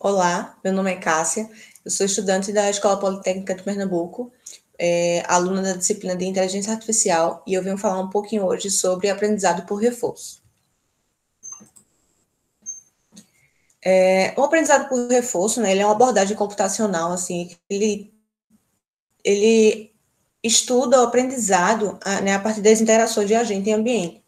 Olá, meu nome é Cássia, eu sou estudante da Escola Politécnica de Pernambuco, aluna da disciplina de Inteligência Artificial, e eu venho falar um pouquinho hoje sobre aprendizado por reforço. O aprendizado por reforço, né, ele é uma abordagem computacional, assim, ele estuda o aprendizado, né, a partir das interações de agente e ambiente.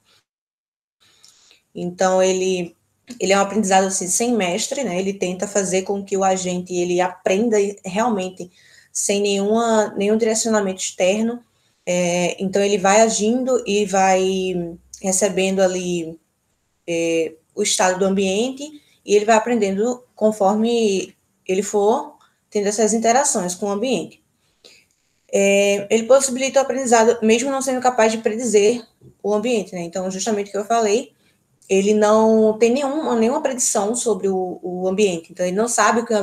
Então, ele é um aprendizado assim, sem mestre, né? Ele tenta fazer com que o agente ele aprenda realmente sem nenhum direcionamento externo. Então, ele vai agindo e vai recebendo ali o estado do ambiente e ele vai aprendendo conforme ele for tendo essas interações com o ambiente. Ele possibilita o aprendizado, mesmo não sendo capaz de predizer o ambiente, né? Então, justamente o que eu falei, ele não tem nenhuma predição sobre o ambiente. Então, ele não sabe o que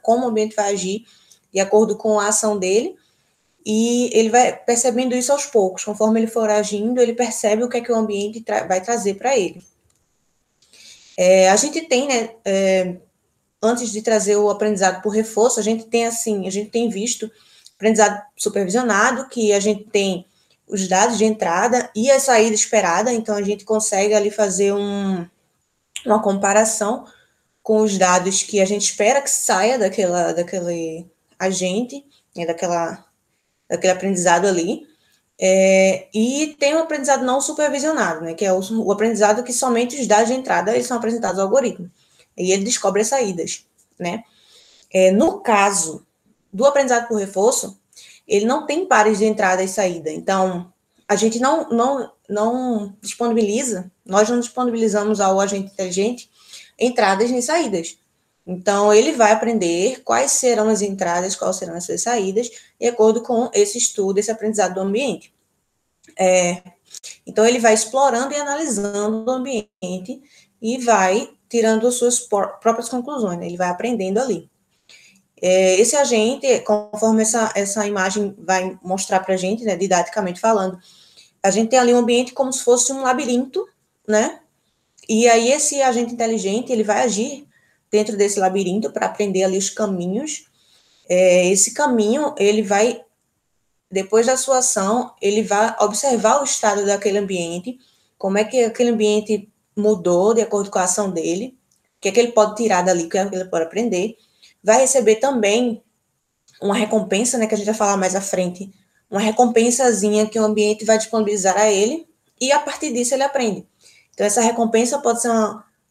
como o ambiente vai agir de acordo com a ação dele, e ele vai percebendo isso aos poucos. Conforme ele for agindo, ele percebe o que é que o ambiente vai trazer para ele. A gente tem, né, antes de trazer o aprendizado por reforço, a gente tem visto aprendizado supervisionado, que a gente tem os dados de entrada e a saída esperada, então a gente consegue ali fazer uma comparação com os dados que a gente espera que saia daquele agente, né, daquele aprendizado ali, e tem o aprendizado não supervisionado, né, que é o aprendizado que somente os dados de entrada eles são apresentados ao algoritmo, e ele descobre as saídas, né. No caso do aprendizado por reforço, ele não tem pares de entrada e saída, então a gente não disponibiliza, nós não disponibilizamos ao agente inteligente entradas nem saídas. Então, ele vai aprender quais serão as entradas, quais serão as suas saídas, de acordo com esse estudo, esse aprendizado do ambiente. Então, ele vai explorando e analisando o ambiente e vai tirando as suas próprias conclusões, né? Ele vai aprendendo ali. Esse agente, conforme essa imagem vai mostrar para a gente, né, didaticamente falando, a gente tem ali um ambiente como se fosse um labirinto, né? E aí esse agente inteligente, ele vai agir dentro desse labirinto para aprender ali os caminhos. Esse caminho, ele vai, depois da sua ação, ele vai observar o estado daquele ambiente, como é que aquele ambiente mudou de acordo com a ação dele, o que é que ele pode tirar dali, o que é que ele pode aprender. Vai receber também uma recompensa, né, que a gente vai falar mais à frente, uma recompensazinha que o ambiente vai disponibilizar a ele, e a partir disso ele aprende. Então, essa recompensa pode ser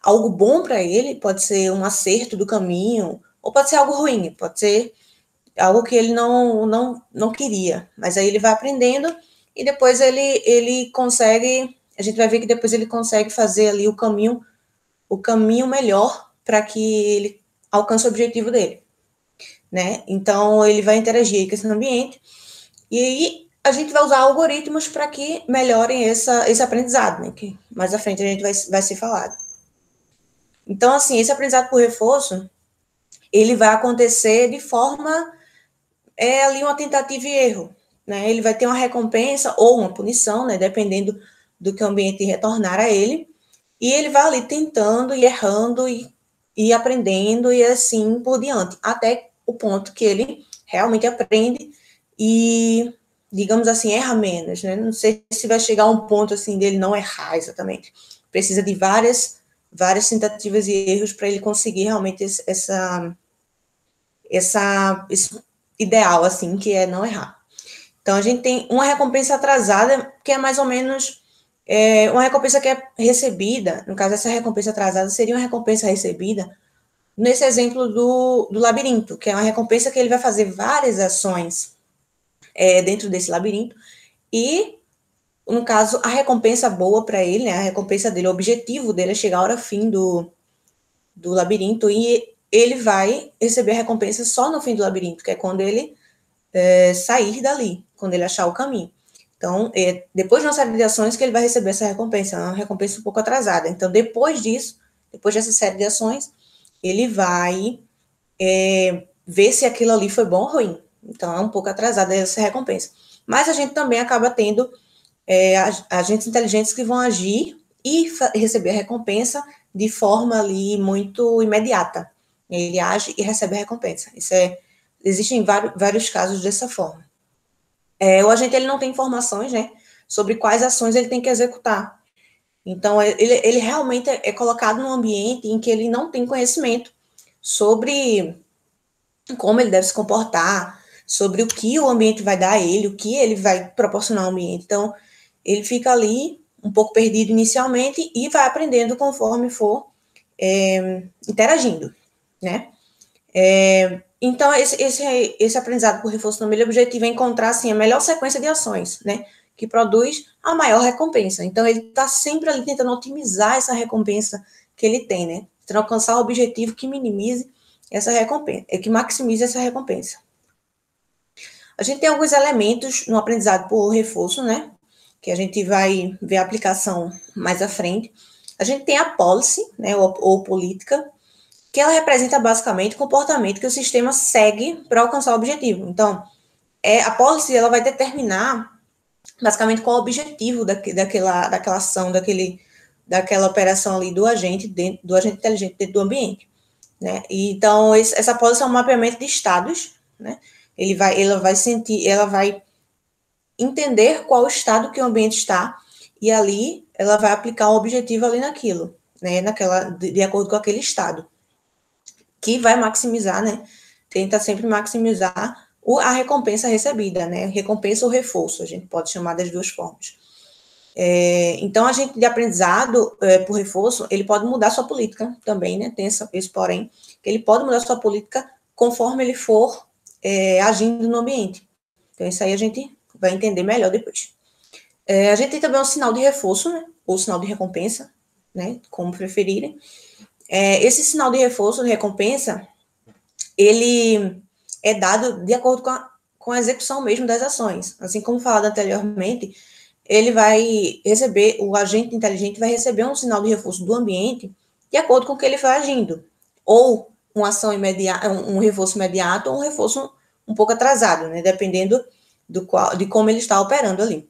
algo bom para ele, pode ser um acerto do caminho, ou pode ser algo ruim, pode ser algo que ele não queria. Mas aí ele vai aprendendo e depois ele consegue, a gente vai ver que depois ele consegue fazer ali o caminho melhor para que ele alcance o objetivo dele, né? Então, ele vai interagir com esse ambiente e aí a gente vai usar algoritmos para que melhorem esse aprendizado, né? Que mais à frente a gente vai ser falado. Então, assim, esse aprendizado por reforço, ele vai acontecer de forma, ali uma tentativa e erro, né? Ele vai ter uma recompensa ou uma punição, né? Dependendo do que o ambiente retornar a ele, e ele vai ali tentando e errando e aprendendo e assim por diante, até o ponto que ele realmente aprende e, digamos assim, erra menos, né? Não sei se vai chegar a um ponto assim dele não errar exatamente. Precisa de várias tentativas e erros para ele conseguir realmente esse ideal, assim, que é não errar. Então, a gente tem uma recompensa atrasada, que é mais ou menos uma recompensa que é recebida, no caso, essa recompensa atrasada seria uma recompensa recebida nesse exemplo do labirinto, que é uma recompensa que ele vai fazer várias ações dentro desse labirinto, e, no caso, a recompensa boa para ele, né, a recompensa dele, o objetivo dele é chegar à hora fim do labirinto, e ele vai receber a recompensa só no fim do labirinto, que é quando ele sair dali, quando ele achar o caminho. Então, depois de uma série de ações que ele vai receber essa recompensa, uma recompensa um pouco atrasada. Então, depois disso, depois dessa série de ações, ele vai ver se aquilo ali foi bom ou ruim. Então, é um pouco atrasada essa recompensa. Mas a gente também acaba tendo agentes inteligentes que vão agir e receber a recompensa de forma ali muito imediata. Ele age e recebe a recompensa. Existem vários casos dessa forma. O agente ele não tem informações, né, sobre quais ações ele tem que executar. Então, ele realmente é colocado num ambiente em que ele não tem conhecimento sobre como ele deve se comportar, sobre o que o ambiente vai dar a ele, o que ele vai proporcionar ao ambiente. Então, ele fica ali um pouco perdido inicialmente e vai aprendendo conforme for interagindo, né? Então, esse aprendizado por reforço também, o objetivo é encontrar, assim, a melhor sequência de ações, né? Que produz a maior recompensa. Então, ele está sempre ali tentando otimizar essa recompensa que ele tem, né? Tentando alcançar o objetivo que minimize essa recompensa, que maximize essa recompensa. A gente tem alguns elementos no aprendizado por reforço, né? Que a gente vai ver a aplicação mais à frente. A gente tem a policy, né? Ou política, que ela representa basicamente o comportamento que o sistema segue para alcançar o objetivo. Então, a policy ela vai determinar basicamente qual é o objetivo daquela ação, daquela operação ali do agente inteligente dentro do ambiente, né? E, então, essa policy é um mapeamento de estados, né? Ela vai entender qual estado que o ambiente está e ali ela vai aplicar um objetivo ali naquilo, né? De acordo com aquele estado, que vai maximizar, né? Tenta sempre maximizar a recompensa recebida, né? Recompensa ou reforço, a gente pode chamar das duas formas. Então, a gente de aprendizado por reforço, ele pode mudar sua política também, né? Tem esse porém, que ele pode mudar sua política conforme ele for agindo no ambiente. Então, isso aí a gente vai entender melhor depois. A gente tem também um sinal de reforço, né? Ou sinal de recompensa, né? Como preferirem. Esse sinal de reforço, de recompensa, ele é dado de acordo com a execução mesmo das ações. Assim como falado anteriormente, o agente inteligente vai receber um sinal de reforço do ambiente de acordo com o que ele vai agindo. Ou uma ação imediata, um reforço imediato, ou um reforço um pouco atrasado, né? Dependendo de como ele está operando ali.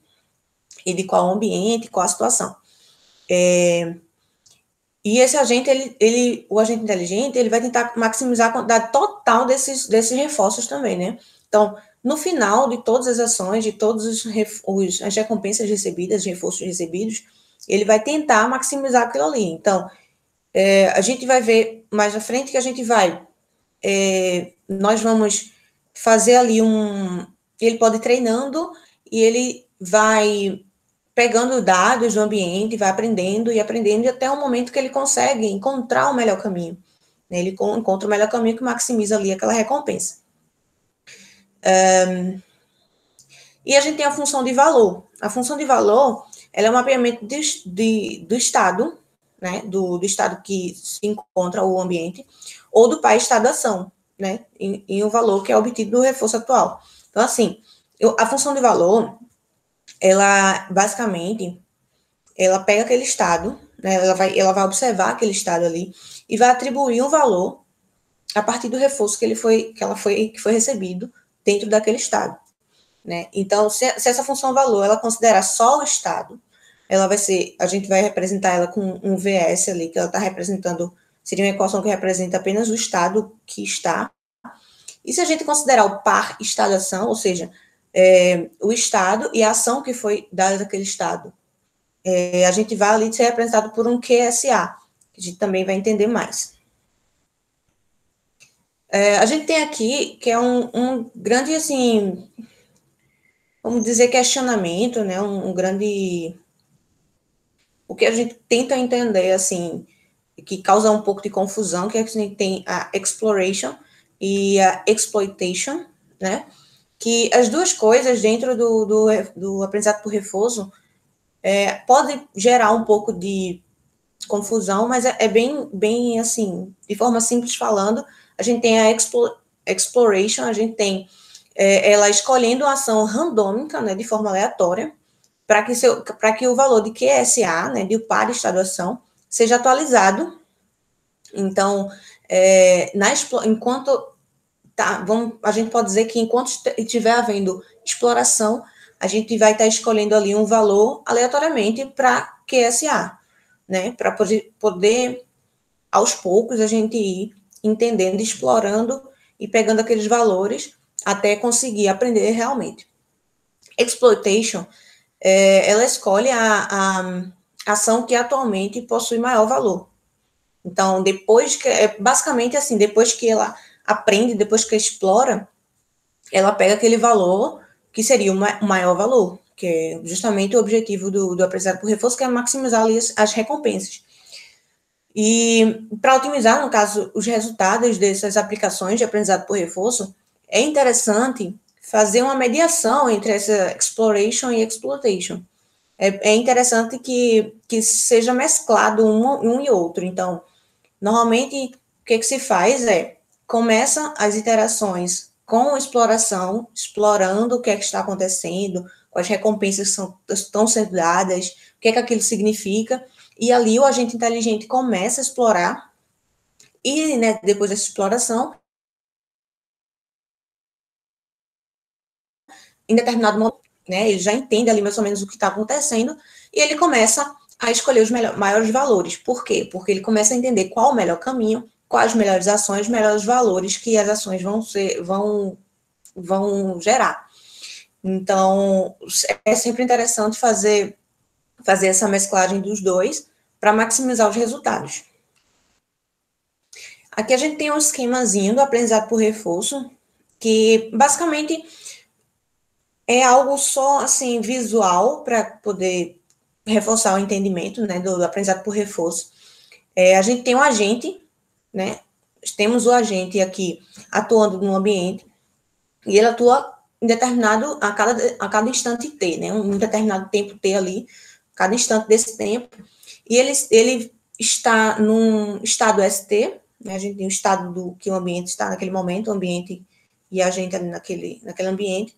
E de qual ambiente, qual a situação. E esse agente, o agente inteligente, ele vai tentar maximizar a quantidade total desses reforços também, né? Então, no final de todas as ações, de todas as recompensas recebidas, reforços recebidos, ele vai tentar maximizar aquilo ali. Então, a gente vai ver mais à frente que nós vamos fazer ali ele pode ir treinando e ele vai pegando dados do ambiente, vai aprendendo e até o momento que ele consegue encontrar o melhor caminho. Ele encontra o melhor caminho que maximiza ali aquela recompensa. E a gente tem a função de valor. A função de valor, ela é um mapeamento do estado, né, do estado que se encontra o ambiente, ou do pai estado-ação, né, em um valor que é obtido do reforço atual. Então, assim, a função de valor, ela, basicamente, ela pega aquele estado, né, ela vai observar aquele estado ali e vai atribuir um valor a partir do reforço que foi recebido dentro daquele estado, né? Então, se essa função valor ela considerar só o estado, a gente vai representar ela com um VS ali, que ela está representando, seria uma equação que representa apenas o estado que está. E se a gente considerar o par estado-ação, ou seja, o estado e a ação que foi dada daquele estado, a gente vai ali ser representado por um QSA, que a gente também vai entender mais. A gente tem aqui, que é um grande, assim, vamos dizer, questionamento, né, um grande... O que a gente tenta entender, assim, que causa um pouco de confusão, que a gente tem a exploration e a exploitation, né, que as duas coisas dentro do aprendizado por reforço pode gerar um pouco de confusão, mas é bem assim, de forma simples falando, a gente tem a exploration, a gente tem ela escolhendo uma ação randômica, né, de forma aleatória, para que o valor de QSA, né, de par estado-ação, seja atualizado. Então, a gente pode dizer que enquanto estiver havendo exploração, a gente vai estar escolhendo ali um valor aleatoriamente para QSA, né, para poder, aos poucos, a gente ir entendendo, explorando e pegando aqueles valores até conseguir aprender realmente. Exploitation, ela escolhe a ação que atualmente possui maior valor. Então, depois que, basicamente assim, depois que ela aprende, depois que explora, ela pega aquele valor que seria o maior valor, que é justamente o objetivo do aprendizado por reforço, que é maximizar ali as recompensas. E para otimizar, no caso, os resultados dessas aplicações de aprendizado por reforço, é interessante fazer uma mediação entre essa exploration e exploitation. É interessante que seja mesclado um e outro. Então, normalmente, o que se faz começa as iterações com exploração, explorando o que é que está acontecendo, quais recompensas estão sendo dadas, o que é que aquilo significa, e ali o agente inteligente começa a explorar, e né, depois dessa exploração, em determinado momento, né, ele já entende ali mais ou menos o que está acontecendo, e ele começa a escolher os maiores valores. Por quê? Porque ele começa a entender qual o melhor caminho, quais as melhores ações, melhores valores que as ações vão gerar. Então, é sempre interessante fazer essa mesclagem dos dois para maximizar os resultados. Aqui a gente tem um esquemazinho do aprendizado por reforço, que basicamente é algo só assim visual para poder reforçar o entendimento, né, do aprendizado por reforço. A gente tem um agente, né? Temos o agente aqui atuando no ambiente e ele atua em determinado a cada instante t, né? Um determinado tempo t ali, cada instante desse tempo. E ele está num estado ST, né? A gente tem o estado do que o ambiente está naquele momento, o ambiente e a gente ali naquele ambiente.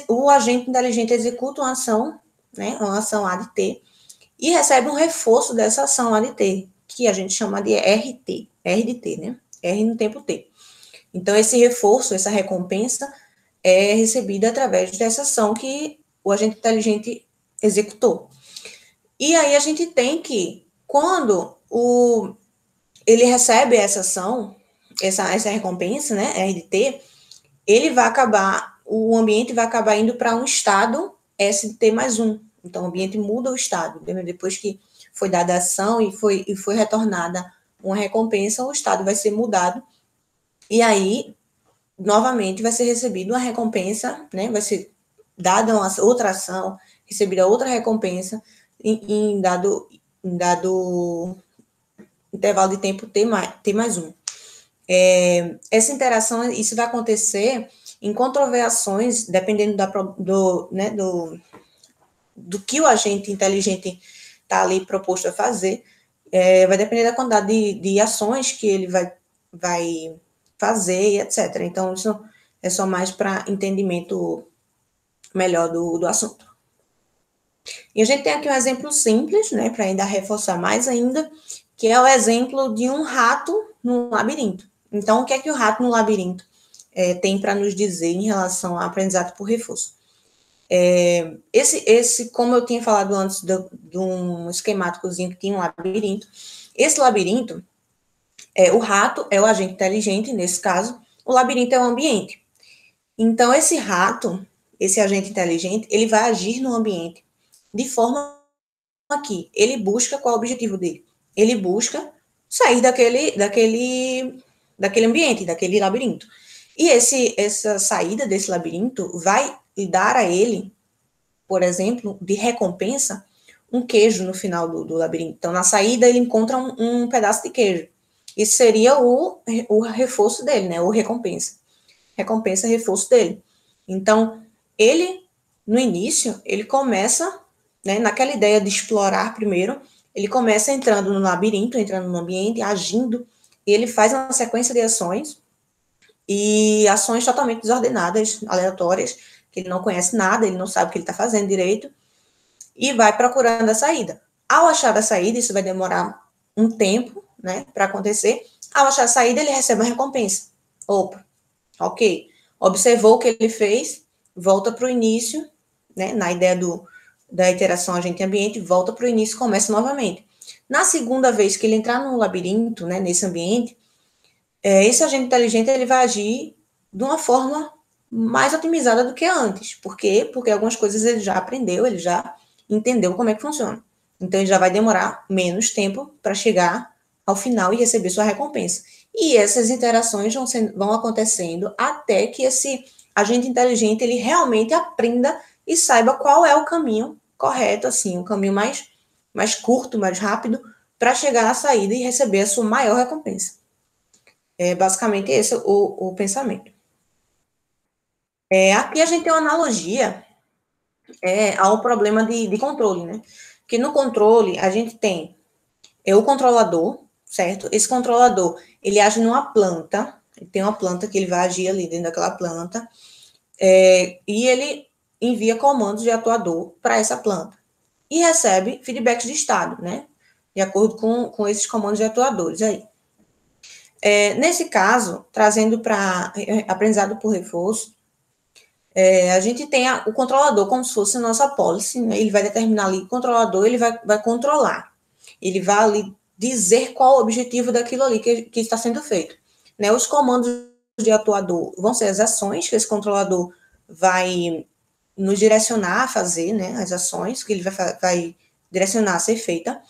O agente inteligente executa uma ação, né? Uma ação A de T, e recebe um reforço dessa ação A de T, que a gente chama de RT, R de T, né? R no tempo T. Então, esse reforço, essa recompensa, é recebida através dessa ação que o agente inteligente executou. E aí a gente tem que, quando ele recebe essa ação, essa recompensa, né, RDT, ele vai acabar, o ambiente vai acabar indo para um estado ST mais 1. Então, o ambiente muda o estado. Depois que foi dada a ação e foi retornada uma recompensa, o estado vai ser mudado. E aí, novamente, vai ser recebida uma recompensa, né? Vai ser dada outra ação, recebida outra recompensa em dado intervalo de tempo T mais 1. Essa interação, isso vai acontecer enquanto houver ações, dependendo do que o agente inteligente está ali proposto a fazer, vai depender da quantidade de ações que ele vai fazer, etc. Então, isso é só mais para entendimento melhor do assunto. E a gente tem aqui um exemplo simples, né, para ainda reforçar mais ainda, que é o exemplo de um rato no labirinto. Então, o que é que o rato no labirinto tem para nos dizer em relação ao aprendizado por reforço? Como eu tinha falado antes de um esquemáticozinho que tinha um labirinto, esse labirinto, o rato é o agente inteligente, nesse caso, o labirinto é o ambiente. Então, esse rato, esse agente inteligente, ele vai agir no ambiente de forma que ele busca qual é o objetivo dele? Ele busca sair daquele ambiente, daquele labirinto. E essa saída desse labirinto vai dar a ele, por exemplo, de recompensa, um queijo no final do labirinto. Então, na saída, ele encontra um pedaço de queijo. Isso seria o reforço dele, né? Ou recompensa. Recompensa, reforço dele. Então, ele, no início, ele começa, né, naquela ideia de explorar primeiro, ele começa entrando no labirinto, entrando no ambiente, agindo, e ele faz uma sequência de ações, e ações totalmente desordenadas, aleatórias, que ele não conhece nada, ele não sabe o que ele está fazendo direito, e vai procurando a saída. Ao achar a saída, isso vai demorar um tempo, né, para acontecer. Ao achar a saída, ele recebe uma recompensa. Opa, ok. Observou o que ele fez, volta para o início, né, na ideia da iteração agente-ambiente, volta para o início e começa novamente. Na segunda vez que ele entrar no labirinto, né, nesse ambiente, esse agente inteligente ele vai agir de uma forma mais otimizada do que antes. Por quê? Porque algumas coisas ele já aprendeu, ele já entendeu como é que funciona. Então, ele já vai demorar menos tempo para chegar ao final e receber sua recompensa. E essas interações vão acontecendo até que esse agente inteligente ele realmente aprenda e saiba qual é o caminho correto, assim, o caminho mais curto, mais rápido, para chegar na saída e receber a sua maior recompensa. É basicamente esse o pensamento. Aqui a gente tem uma analogia ao problema de controle, né? Porque no controle a gente tem o controlador, certo? Esse controlador, ele age numa planta, ele tem uma planta que ele vai agir ali dentro daquela planta, e ele envia comandos de atuador para essa planta. E recebe feedbacks de estado, né? De acordo com esses comandos de atuadores aí. Nesse caso, trazendo para aprendizado por reforço, a gente tem o controlador como se fosse a nossa policy, né? Ele vai determinar ali, o controlador, ele vai controlar. Ele vai ali dizer qual o objetivo daquilo ali que está sendo feito. Né? Os comandos de atuador vão ser as ações que esse controlador vai nos direcionar a fazer, né? As ações que ele vai direcionar a ser feita.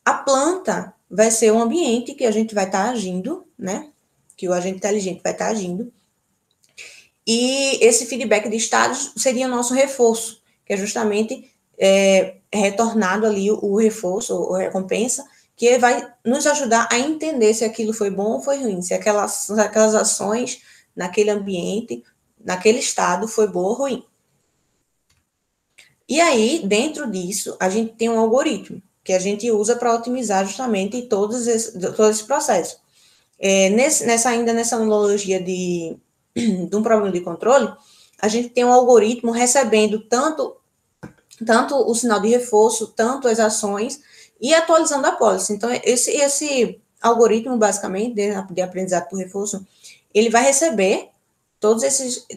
A planta vai ser o ambiente que a gente vai estar agindo, né? Que o agente inteligente vai estar agindo. E esse feedback de estados seria o nosso reforço, que é justamente retornado ali o reforço ou recompensa, que vai nos ajudar a entender se aquilo foi bom ou foi ruim, se aquelas ações naquele ambiente, naquele estado, foi boa ou ruim. E aí, dentro disso, a gente tem um algoritmo que a gente usa para otimizar justamente todo esse processo. Ainda nessa analogia de um problema de controle, a gente tem um algoritmo recebendo tanto o sinal de reforço, tanto as ações, e atualizando a policy. Então, esse algoritmo, basicamente, de aprendizado por reforço, ele vai receber todos esses,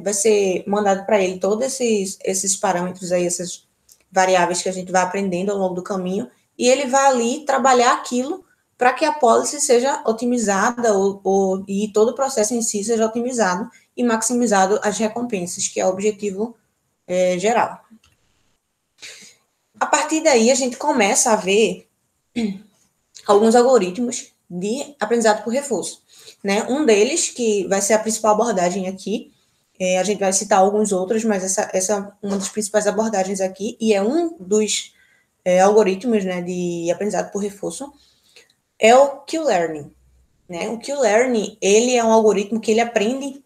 vai ser mandado para ele todos esses parâmetros aí, essas variáveis que a gente vai aprendendo ao longo do caminho, e ele vai ali trabalhar aquilo para que a policy seja otimizada e todo o processo em si seja otimizado e maximizado as recompensas, que é o objetivo geral. A partir daí, a gente começa a ver alguns algoritmos de aprendizado por reforço. Né? Um deles, que vai ser a principal abordagem aqui, a gente vai citar alguns outros, mas essa é uma das principais abordagens aqui, e é um dos algoritmos, né, de aprendizado por reforço, é o Q-Learning. Né? O Q-Learning, ele é um algoritmo que ele aprende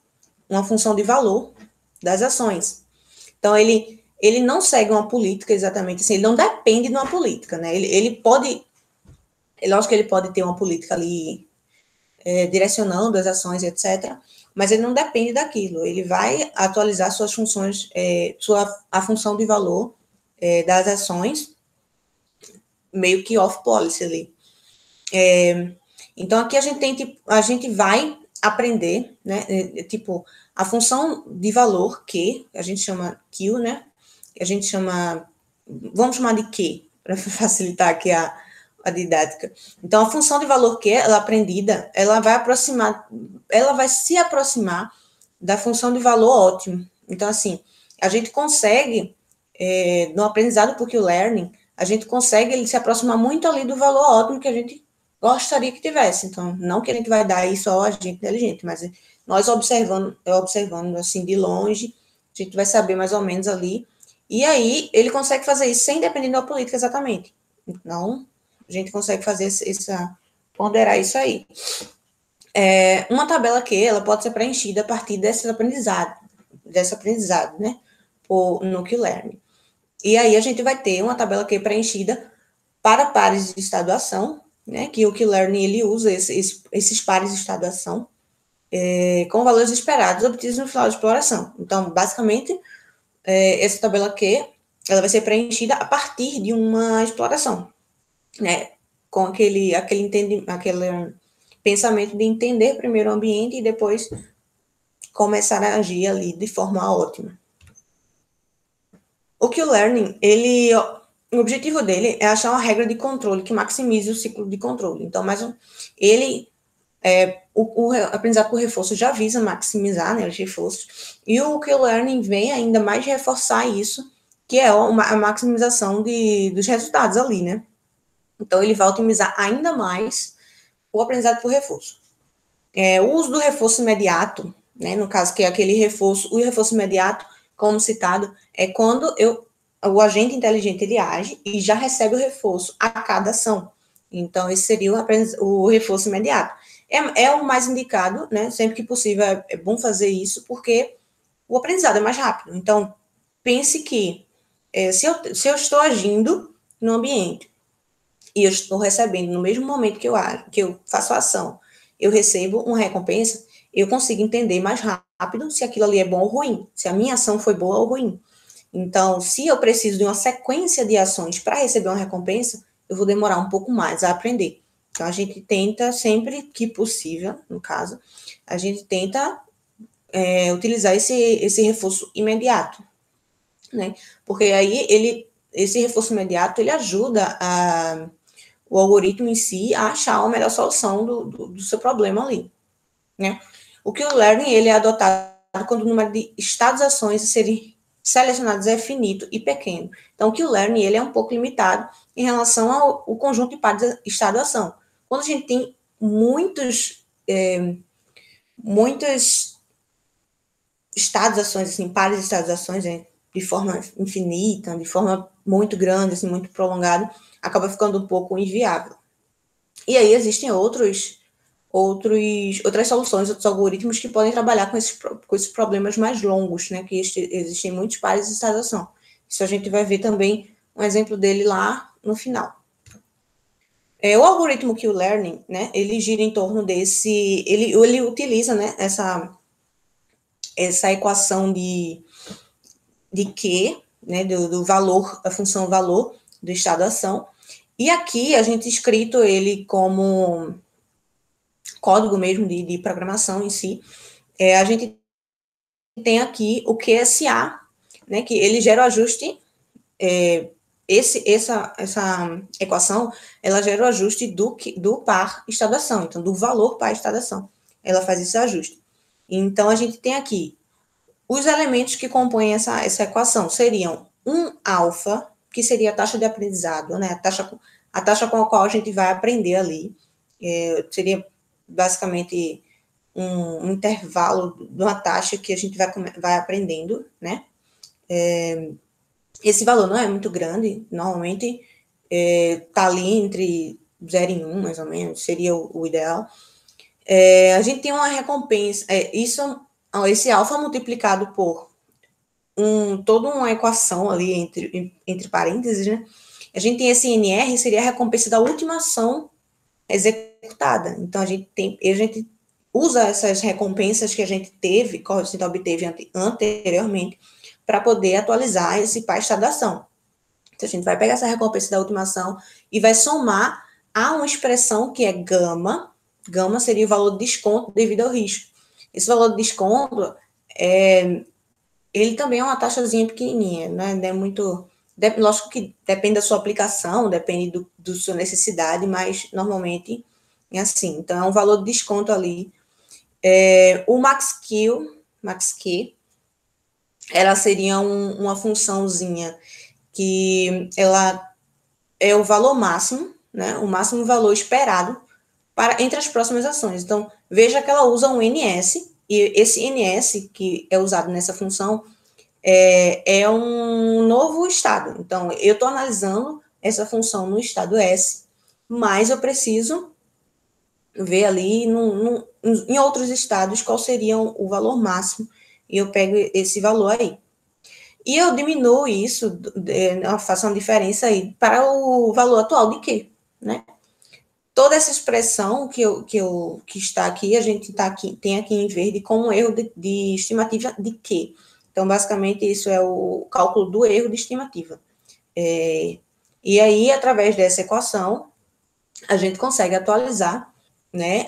uma função de valor das ações. Então, ele não segue uma política exatamente assim, ele não depende de uma política, né? Ele pode, lógico que ele pode ter uma política ali direcionando as ações, etc., mas ele não depende daquilo, ele vai atualizar suas funções, a função de valor das ações, meio que off-policy ali. Então, aqui a gente vai aprender, né, tipo, a função de valor que a gente chama Q, né, que a gente chama, vamos chamar de Q, para facilitar aqui a didática. Então, a função de valor Q, ela aprendida, ela vai se aproximar da função de valor ótimo. Então, assim, a gente consegue, no aprendizado por Q-Learning, a gente consegue ele se aproximar muito ali do valor ótimo que a gente gostaria que tivesse. Então, não que a gente vai dar isso ao agente inteligente, mas nós observando assim de longe, a gente vai saber mais ou menos ali. E aí, ele consegue fazer isso sem depender da política exatamente. Então, a gente consegue fazer ponderar isso aí. Uma tabela Q, ela pode ser preenchida a partir desse aprendizado, né, no Q-Learning. E aí, a gente vai ter uma tabela Q preenchida para pares de estaduação, né, que o Q-Learning ele usa esses pares de estaduação com valores esperados obtidos no final da exploração. Então, basicamente, essa tabela Q ela vai ser preenchida a partir de uma exploração, né, com aquele pensamento de entender primeiro o ambiente e depois começar a agir ali de forma ótima. O Q-Learning, o objetivo dele é achar uma regra de controle que maximize o ciclo de controle. Então, ele O aprendizado por reforço já visa maximizar, né, os reforços, e o Q-Learning vem ainda mais reforçar isso, que é a maximização dos resultados ali, né? Então, ele vai otimizar ainda mais o aprendizado por reforço. O uso do reforço imediato, né, no caso que é aquele reforço, o reforço imediato, como citado, é quando o agente inteligente ele age e já recebe o reforço a cada ação. Então, esse seria o reforço imediato. É o mais indicado, né? Sempre que possível é bom fazer isso, porque o aprendizado é mais rápido. Então, pense que se eu estou agindo no ambiente e eu estou recebendo no mesmo momento que eu faço a ação, eu recebo uma recompensa, eu consigo entender mais rápido se aquilo ali é bom ou ruim, se a minha ação foi boa ou ruim. Então, se eu preciso de uma sequência de ações para receber uma recompensa, eu vou demorar um pouco mais a aprender. Então, a gente tenta, sempre que possível, no caso, a gente tenta utilizar esse reforço imediato, né? Porque aí esse reforço imediato, ele ajuda o algoritmo em si a achar a melhor solução do seu problema ali, né? O Q-Learning, ele é adotado quando o número de estados ações a serem selecionados é finito e pequeno. Então, o Q-Learning, ele é um pouco limitado em relação ao conjunto de pares de estado-ação. Quando a gente tem muitos estados-ações, assim, pares de estados-ações, né, de forma infinita, de forma muito grande, assim, muito prolongada, acaba ficando um pouco inviável. E aí existem outras soluções, outros algoritmos que podem trabalhar com esses problemas mais longos, né? Que existem muitos pares de estadação. Isso a gente vai ver também um exemplo dele lá no final. O algoritmo Q-Learning, né? Ele gira em torno desse... Ele utiliza, né? Essa equação de Q, né? Do valor, da função valor do estado-ação. E aqui a gente escrito ele como código mesmo de programação em si. A gente tem aqui o QSA, né, que ele gera o ajuste, essa equação, ela gera o ajuste do par estado-ação, então, do valor par estado-ação. Ela faz esse ajuste. Então, a gente tem aqui os elementos que compõem essa equação seriam um alfa, que seria a taxa de aprendizado, né, a taxa com a qual a gente vai aprender ali, seria basicamente um intervalo de uma taxa que a gente vai aprendendo, né? Esse valor não é muito grande, normalmente está ali entre 0 e 1, mais ou menos, seria o ideal. A gente tem uma recompensa, esse alfa multiplicado por toda uma equação ali entre parênteses, né? A gente tem esse NR, seria a recompensa da última ação executada. Então, a gente usa essas recompensas que a gente obteve anteriormente para poder atualizar esse par estado da ação. Então, a gente vai pegar essa recompensa da última ação e vai somar a uma expressão que é gama. Gama seria o valor de desconto devido ao risco. Esse valor de desconto, ele também é uma taxazinha pequenininha, né? Não é muito... Lógico que depende da sua aplicação, depende da sua necessidade, mas normalmente é assim. Então, é um valor de desconto ali. O max_q, ela seria uma funçãozinha que ela é o valor máximo, né? O máximo valor esperado entre as próximas ações. Então, veja que ela usa um NS, e esse NS que é usado nessa função é um novo estado. Então, eu estou analisando essa função no estado S, mas eu preciso ver ali em outros estados qual seria o valor máximo, e eu pego esse valor aí. E eu diminuo isso, eu faço uma diferença aí para o valor atual de Q, né? Toda essa expressão que está aqui, a gente tem aqui em verde como erro de estimativa de Q. Então, basicamente, isso é o cálculo do erro de estimativa. E aí, através dessa equação, a gente consegue atualizar, né,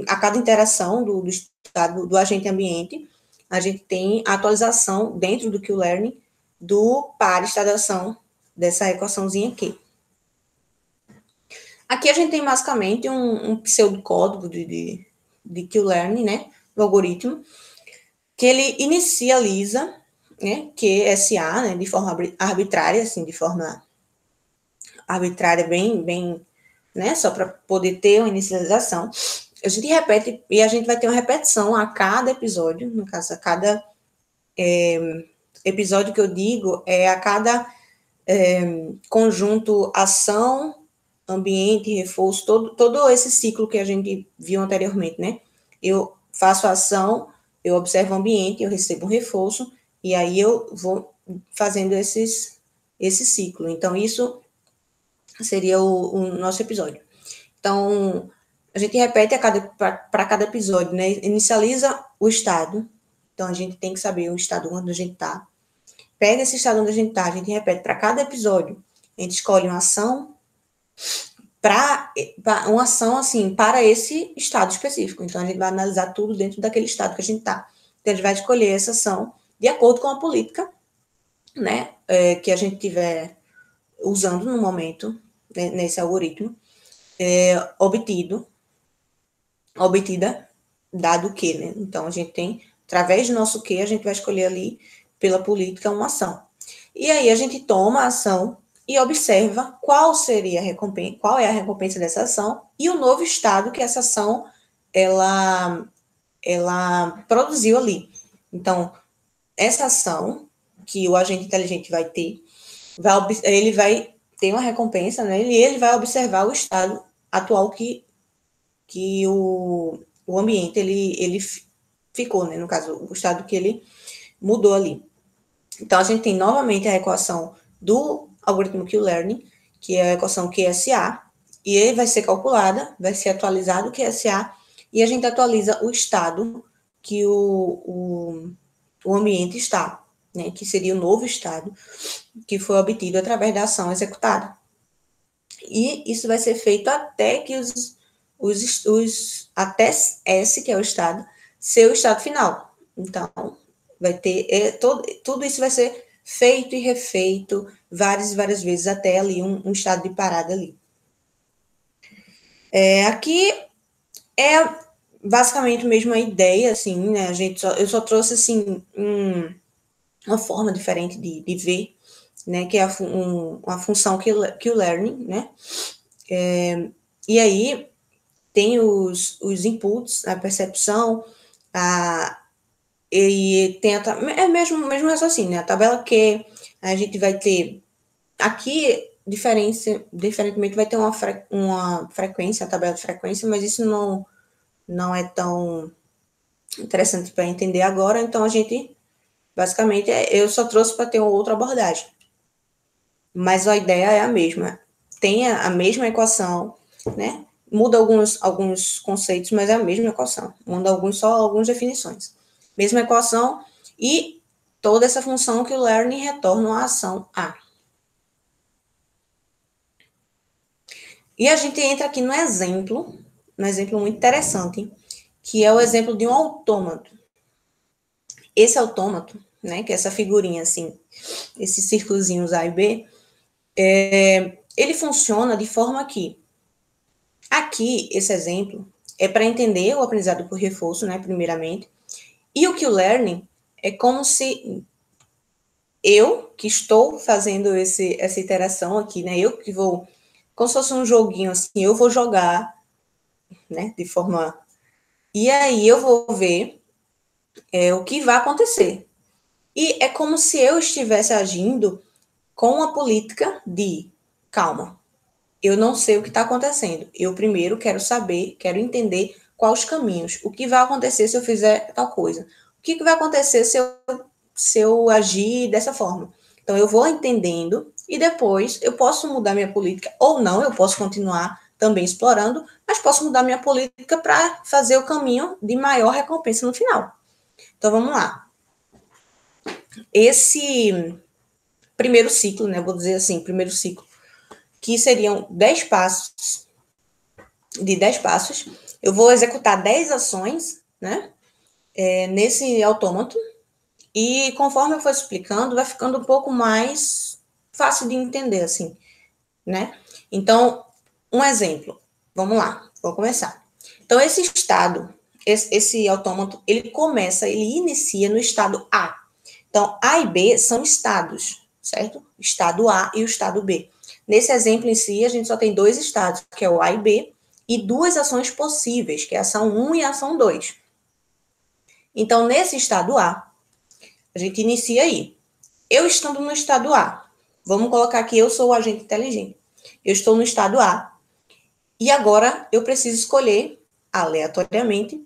a cada interação do agente ambiente, a gente tem a atualização dentro do Q-Learning do par estado-ação dessa equaçãozinha aqui. Aqui a gente tem basicamente um pseudocódigo de Q-Learning, né, do algoritmo, que ele inicializa, né, QSA, né, de forma arbitrária, assim, de forma arbitrária, bem, né, só para poder ter uma inicialização. A gente repete, e a gente vai ter uma repetição a cada episódio, no caso, a cada episódio que eu digo, é a cada conjunto ação, ambiente, reforço, todo esse ciclo que a gente viu anteriormente, né? Eu faço a ação, eu observo o ambiente, eu recebo um reforço, e aí eu vou fazendo esse ciclo. Então, isso seria o nosso episódio. Então, a gente repete para cada episódio, né? Inicializa o estado. Então, a gente tem que saber o estado onde a gente está. Pega esse estado onde a gente está, a gente repete para cada episódio. A gente escolhe uma ação para uma ação assim para esse estado específico. Então, a gente vai analisar tudo dentro daquele estado que a gente está. Então, a gente vai escolher essa ação de acordo com a política, né, que a gente tiver usando no momento, né, nesse algoritmo, obtida, dado que, né? Então, a gente tem, através do nosso que, a gente vai escolher ali, pela política, uma ação. E aí, a gente toma a ação e observa qual seria a recompensa, qual é a recompensa dessa ação e o novo estado que essa ação, ela produziu ali. Então, essa ação que o agente inteligente vai ter, ele vai ter uma recompensa, né? E ele vai observar o estado atual que o ambiente ele ficou, né? No caso, o estado que ele mudou ali. Então, a gente tem novamente a equação do algoritmo Q-Learning, que é a equação QSA, e ele vai ser calculada, vai ser atualizado o QSA, e a gente atualiza o estado que o ambiente está, né? Que seria o novo estado que foi obtido através da ação executada. E isso vai ser feito até que até S, que é o estado, ser o estado final. Então, vai ter, tudo isso vai ser feito e refeito várias e várias vezes até ali um estado de parada ali. Aqui é basicamente mesmo a ideia, assim, né? Eu só trouxe assim uma forma diferente de ver, né? Que é uma função Q-Learning, né? E aí tem os inputs, a percepção, e tem mesmo raciocínio, né? A tabela Q, a gente vai ter aqui diferentemente vai ter uma frequência, a tabela de frequência, mas isso não é tão interessante para entender agora, então a gente basicamente eu só trouxe para ter uma outra abordagem. Mas a ideia é a mesma. Tem a mesma equação, né? Muda alguns conceitos, mas é a mesma equação. Muda só algumas definições. Mesma equação e toda essa função que o learning retorna a ação A. E a gente entra aqui no exemplo muito interessante, que é o exemplo de um autômato. Esse autômato, né, que é essa figurinha assim, esses círculozinhos A e B, ele funciona de forma que, aqui, esse exemplo, é para entender o aprendizado por reforço, né, primeiramente, e o Q-Learning é como se eu, que estou fazendo essa interação aqui, né, eu que vou, como se fosse um joguinho assim, eu vou jogar, né, de forma... E aí eu vou ver o que vai acontecer. E é como se eu estivesse agindo com a política de, calma, eu não sei o que está acontecendo. Eu primeiro quero saber, quero entender quais os caminhos, o que vai acontecer se eu fizer tal coisa, o que vai acontecer se eu agir dessa forma. Então, eu vou entendendo e depois eu posso mudar minha política ou não, eu posso continuar também explorando, mas posso mudar minha política para fazer o caminho de maior recompensa no final. Então, vamos lá. Esse primeiro ciclo, né, vou dizer assim, primeiro ciclo, que seriam 10 passos, eu vou executar 10 ações, né, nesse autômato, e conforme eu for explicando, vai ficando um pouco mais fácil de entender, assim, né? Então, Um exemplo. Vamos lá, vou começar. Então, esse estado, esse autômato, ele inicia no estado A. Então, A e B são estados, certo? O estado A e o estado B. Nesse exemplo em si, a gente só tem dois estados, que é o A e B, e duas ações possíveis, que é a ação 1 e a ação 2. Então, nesse estado A, a gente inicia aí. Eu estando no estado A, vamos colocar aqui, eu sou o agente inteligente. Eu estou no estado A, e agora eu preciso escolher aleatoriamente,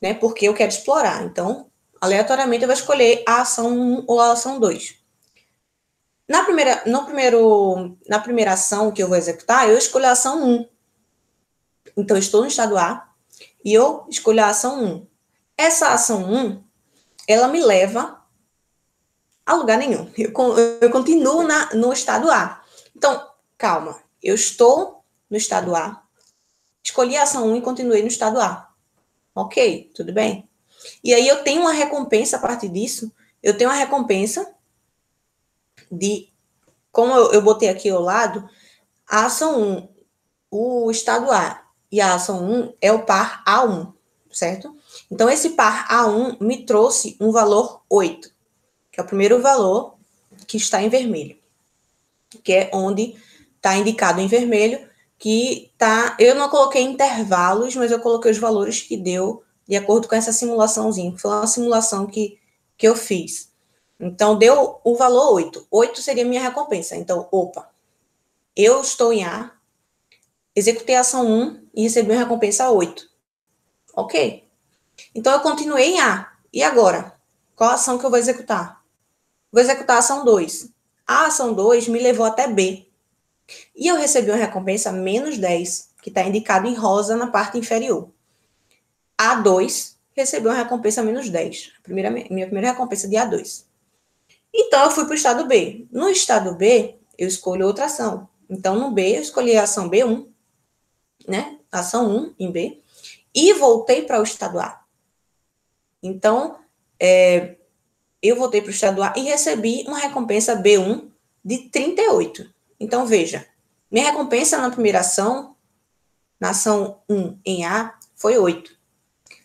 né? Porque eu quero explorar. Então, aleatoriamente eu vou escolher a ação 1 ou a ação 2. Na primeira ação que eu vou executar, eu escolho a ação 1. Então, eu estou no estado A e eu escolho a ação 1. Essa ação 1, ela me leva a lugar nenhum. Eu continuo no estado A. Então, calma. Eu estou no estado A, escolhi a ação 1 e continuei no estado A. Ok, tudo bem? E aí eu tenho uma recompensa a partir disso. Eu tenho uma recompensa de, como eu botei aqui ao lado, a ação 1, o estado A e a ação 1 é o par A1, certo? Então, esse par A1 me trouxe um valor 8, que é o primeiro valor que está em vermelho, que é onde está indicado em vermelho, que tá. Eu não coloquei intervalos, mas eu coloquei os valores que deu de acordo com essa simulaçãozinha. Foi uma simulação que eu fiz. Então, deu o valor 8. 8 seria minha recompensa. Então, opa, eu estou em A, executei a ação 1 e recebi uma recompensa 8. Ok. Então, eu continuei em A. E agora? Qual a ação que eu vou executar? Vou executar a ação 2. A ação 2 me levou até B. E eu recebi uma recompensa menos 10, que está indicado em rosa na parte inferior. A2 recebeu uma recompensa menos 10. Minha primeira recompensa de A2. Então, eu fui para o estado B. No estado B, eu escolho outra ação. Então, no B, eu escolhi a ação B1, né? Ação 1 em B. E voltei para o estado A. Então, eu voltei para o estado A e recebi uma recompensa B1 de 38. Então, veja, minha recompensa na primeira ação, na ação 1 em A, foi 8.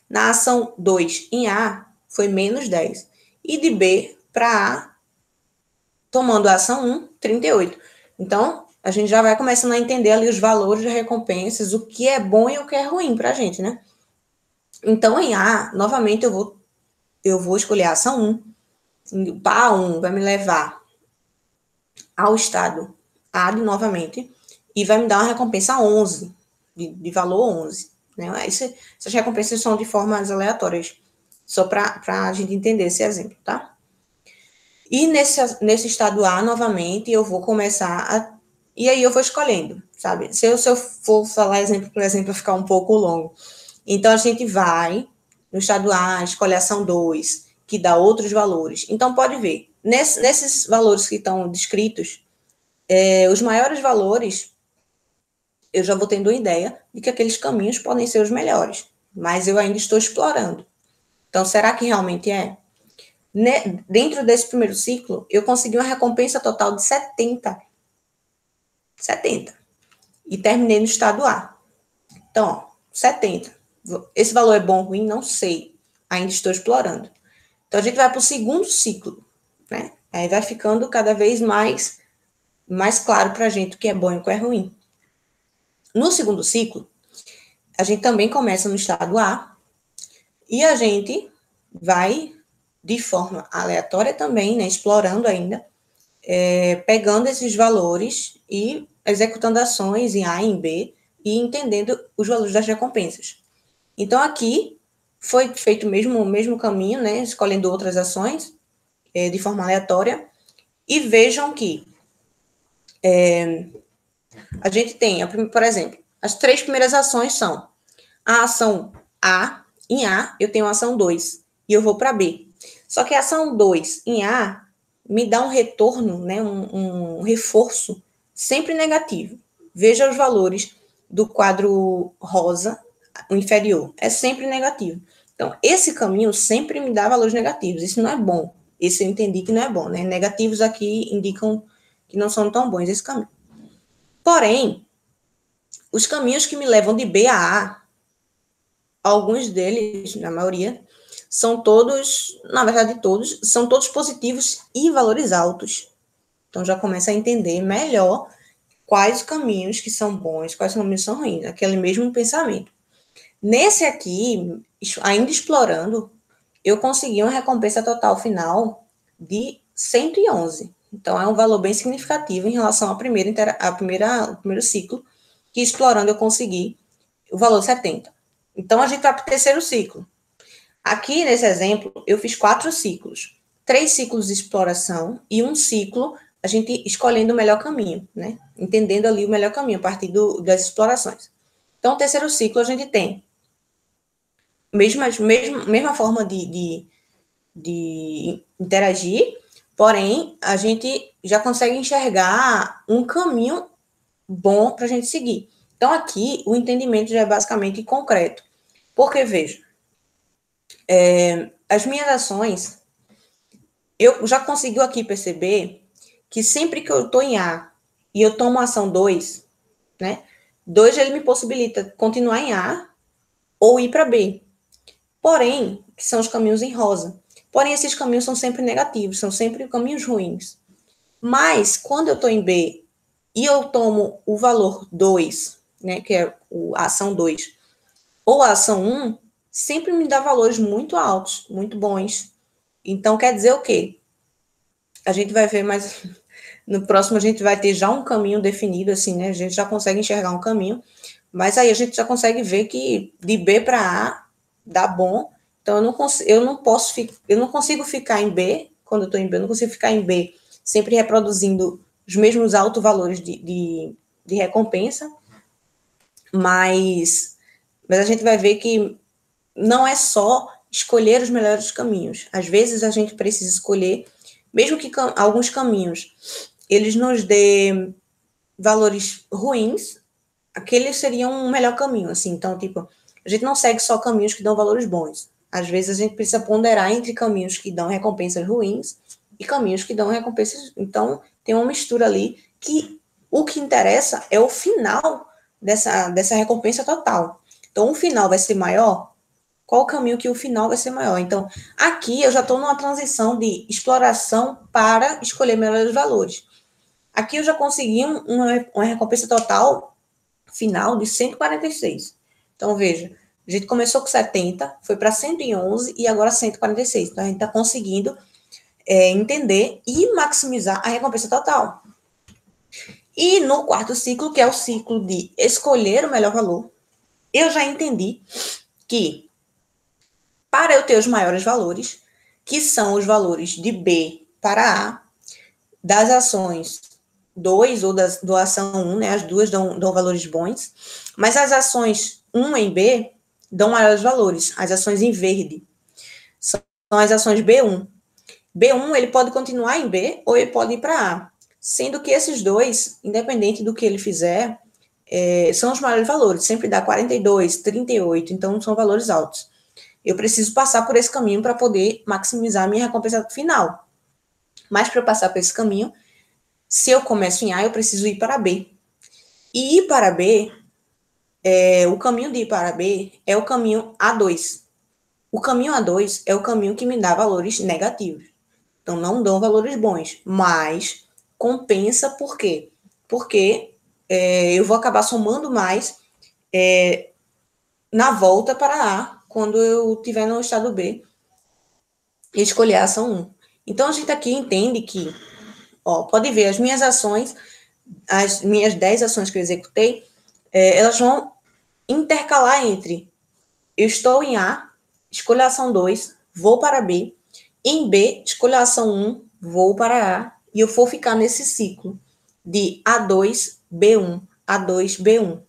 Na ação 2 em A, foi menos 10. E de B para A, tomando a ação 1, 38. Então, a gente já vai começando a entender ali os valores de recompensas, o que é bom e o que é ruim para a gente, né? Então, em A, novamente, eu vou escolher a ação 1. O par 1 vai me levar ao estado A novamente e vai me dar uma recompensa 11, de valor 11. Né? Essas recompensas são de formas aleatórias, só para a gente entender esse exemplo, tá? E nesse estado A, novamente, eu vou começar a... E aí eu vou escolhendo, sabe? Se eu for falar exemplo por exemplo, vai ficar um pouco longo. Então, a gente vai no estado A, escolhe a ação 2, que dá outros valores. Então, pode ver, nesses valores que estão descritos, os maiores valores, eu já vou tendo uma ideia de que aqueles caminhos podem ser os melhores, mas eu ainda estou explorando. Então, será que realmente é? Dentro desse primeiro ciclo, eu consegui uma recompensa total de 70. 70. E terminei no estado A. Então, ó, 70. Esse valor é bom ou ruim? Não sei. Ainda estou explorando. Então, a gente vai para o segundo ciclo, né? Aí vai ficando cada vez mais claro para a gente o que é bom e o que é ruim. No segundo ciclo, a gente também começa no estado A e a gente vai, de forma aleatória também, né, explorando ainda, pegando esses valores e executando ações em A e em B e entendendo os valores das recompensas. Então, aqui foi feito o mesmo caminho, né, escolhendo outras ações de forma aleatória. E vejam que a gente tem, por exemplo, as 3 primeiras ações são a ação A, em A, eu tenho a ação 2 e eu vou para B. Só que a ação 2 em A me dá um retorno, né, um reforço sempre negativo. Veja os valores do quadro rosa, o inferior, é sempre negativo. Então, esse caminho sempre me dá valores negativos. Isso não é bom. Esse eu entendi que não é bom, né? Negativos aqui indicam que não são tão bons esse caminho. Porém, os caminhos que me levam de B a A, alguns deles, na maioria, são todos, na verdade todos, são todos positivos e valores altos. Então já começa a entender melhor quais caminhos que são bons, quais caminhos são ruins, aquele mesmo pensamento. Nesse aqui, ainda explorando, eu consegui uma recompensa total final de 111. Então, é um valor bem significativo em relação ao primeiro ciclo, que explorando eu consegui o valor 70. Então, a gente vai para o terceiro ciclo. Aqui, nesse exemplo, eu fiz 4 ciclos. 3 ciclos de exploração e um ciclo a gente escolhendo o melhor caminho, né? Entendendo ali o melhor caminho a partir das explorações. Então, o terceiro ciclo a gente tem mesma forma de interagir, porém, a gente já consegue enxergar um caminho bom para a gente seguir. Então, aqui, o entendimento já é basicamente concreto. Porque, veja, as minhas ações, eu já consigo aqui perceber que sempre que eu estou em A e eu tomo a ação 2, né? 2 ele me possibilita continuar em A ou ir para B. Porém, que são os caminhos em rosa. Porém, esses caminhos são sempre negativos, são sempre caminhos ruins. Mas, quando eu estou em B e eu tomo o valor 2, né, que é a ação 2, ou a ação 1, sempre me dá valores muito altos, muito bons. Então, quer dizer o quê? A gente vai ver mais... No próximo, a gente vai ter já um caminho definido, assim, né? A gente já consegue enxergar um caminho, mas aí a gente já consegue ver que de B para A dá bom. Então, eu não consigo ficar em B, quando eu estou em B, eu não consigo ficar em B sempre reproduzindo os mesmos altos valores de recompensa, mas a gente vai ver que não é só escolher os melhores caminhos. Às vezes a gente precisa escolher, mesmo que alguns caminhos eles nos dê valores ruins, aquele seria um melhor caminho, assim. Então, tipo, a gente não segue só caminhos que dão valores bons. Às vezes a gente precisa ponderar entre caminhos que dão recompensas ruins e caminhos que dão recompensas. Então, tem uma mistura ali que o que interessa é o final dessa recompensa total. Então, o final vai ser maior? Qual o caminho que o final vai ser maior? Então, aqui eu já estou numa transição de exploração para escolher melhores valores. Aqui eu já consegui uma recompensa total final de 146. Então, veja, a gente começou com 70, foi para 111 e agora 146. Então, a gente está conseguindo entender e maximizar a recompensa total. E no quarto ciclo, que é o ciclo de escolher o melhor valor, eu já entendi que para eu ter os maiores valores, que são os valores de B para A, das ações 2 ou da ação 1, né? As duas dão valores bons, mas as ações 1 em B dão maiores valores. As ações em verde são as ações B1. B1 ele pode continuar em B ou ele pode ir para A, sendo que esses dois, independente do que ele fizer, são os maiores valores. Sempre dá 42, 38, então são valores altos. Eu preciso passar por esse caminho para poder maximizar a minha recompensa final. Mas para eu passar por esse caminho, se eu começo em A, eu preciso ir para B. E ir para B, o caminho de ir para B é o caminho A2. O caminho A2 é o caminho que me dá valores negativos. Então, não dão valores bons, mas compensa por quê? Porque eu vou acabar somando mais na volta para A, quando eu estiver no estado B e escolher a ação 1. Então, a gente aqui entende que, pode ver, as minhas ações, as minhas 10 ações que eu executei, elas vão intercalar entre eu estou em A, escolho a ação 2, vou para B, em B, escolho a ação 1, vou para A, e eu vou ficar nesse ciclo de A2, B1, A2, B1.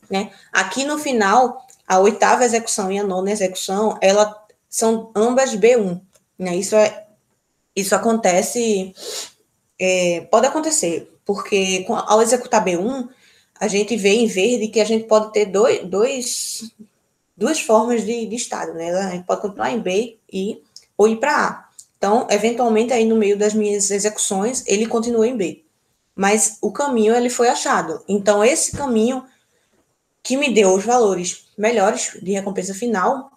Né? Aqui no final, a 8ª execução e a 9ª execução, elas são ambas B1. Né? Isso acontece, pode acontecer, porque ao executar B1, a gente vê em verde que a gente pode ter duas formas de estado, né? A gente pode continuar em B ou ir para A. Então, eventualmente, aí no meio das minhas execuções, ele continua em B. Mas o caminho, ele foi achado. Então, esse caminho que me deu os valores melhores de recompensa final,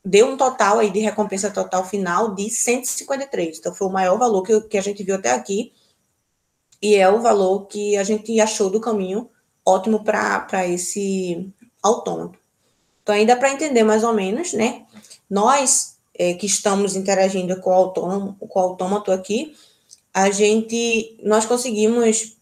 deu um total aí de recompensa total final de 153. Então, foi o maior valor que a gente viu até aqui, e é o valor que a gente achou do caminho ótimo para esse autômato. Então, ainda para entender mais ou menos, né? Nós que estamos interagindo com o autômato aqui, nós conseguimos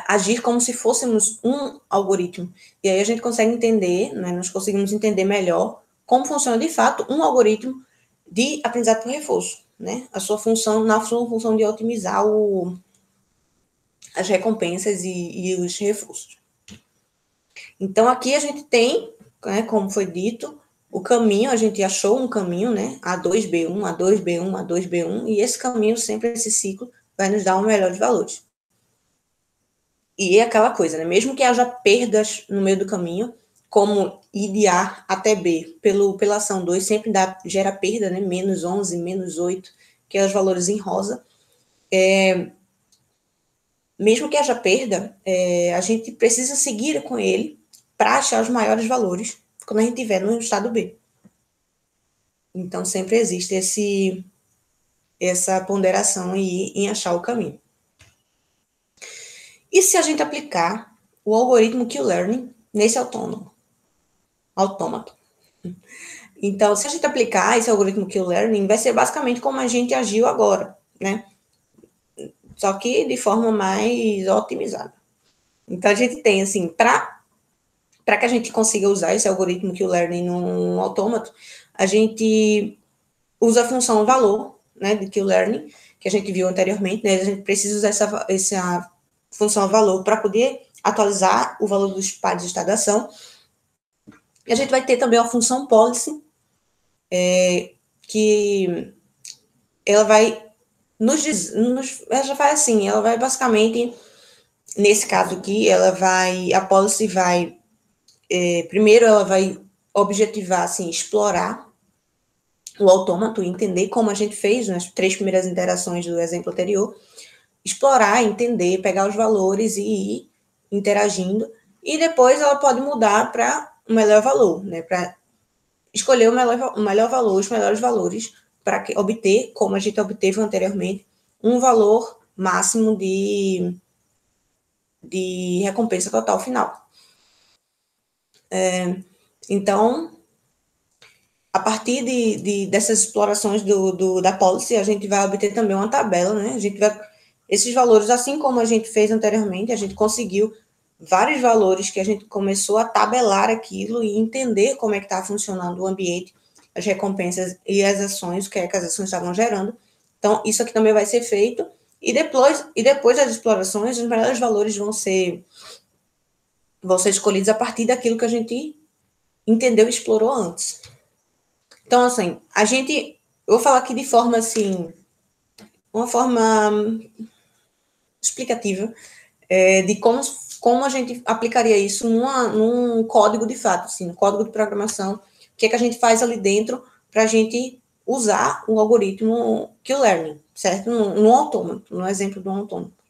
agir como se fôssemos um algoritmo. E aí a gente consegue entender, né, nós conseguimos entender melhor como funciona de fato um algoritmo de aprendizado por reforço, né? Na sua função de otimizar as recompensas e os reforços. Então, aqui a gente tem, né, como foi dito, o caminho, a gente achou um caminho, né? A2B1, A2B1, A2B1, e esse caminho, sempre esse ciclo, vai nos dar um melhor de valores. E é aquela coisa, né? Mesmo que haja perdas no meio do caminho, como ir de A até B, pela ação 2, sempre gera perda, né? Menos 11, menos 8, que é os valores em rosa. Mesmo que haja perda, a gente precisa seguir com ele para achar os maiores valores quando a gente estiver no estado B. Então, sempre existe essa ponderação aí em achar o caminho. E se a gente aplicar o algoritmo Q-Learning nesse autômato? Então, se a gente aplicar esse algoritmo Q-Learning, vai ser basicamente como a gente agiu agora, né? Só que de forma mais otimizada. Então, a gente tem, assim, para que a gente consiga usar esse algoritmo Q-Learning num autômato, a gente usa a função valor, né, de Q-Learning, que a gente viu anteriormente, né? A gente precisa usar essa função valor para poder atualizar o valor dos pares de estadação. E a gente vai ter também a função policy, que ela vai ela já vai assim, ela vai basicamente, nesse caso aqui, a policy vai, primeiro ela vai objetivar, assim, explorar o autômato, entender como a gente fez nas 3 primeiras interações do exemplo anterior, explorar, entender, pegar os valores e ir interagindo, e depois ela pode mudar para o melhor valor, né, para escolher o melhor valor, os melhores valores, para obter, como a gente obteve anteriormente, um valor máximo de recompensa total final. Então, a partir dessas explorações da policy, a gente vai obter também uma tabela, né? Esses valores, assim como a gente fez anteriormente, a gente conseguiu vários valores que a gente começou a tabelar aquilo e entender como é que está funcionando o ambiente, as recompensas e as ações, o que é que as ações estavam gerando. Então, isso aqui também vai ser feito. E depois das explorações, os melhores valores vão ser escolhidos a partir daquilo que a gente entendeu e explorou antes. Então, assim, eu vou falar aqui de forma, assim, uma forma explicativa de como a gente aplicaria isso num código de fato, assim, no código de programação, o que é que a gente faz ali dentro para a gente usar o algoritmo Q-Learning, certo? No autômato, no exemplo do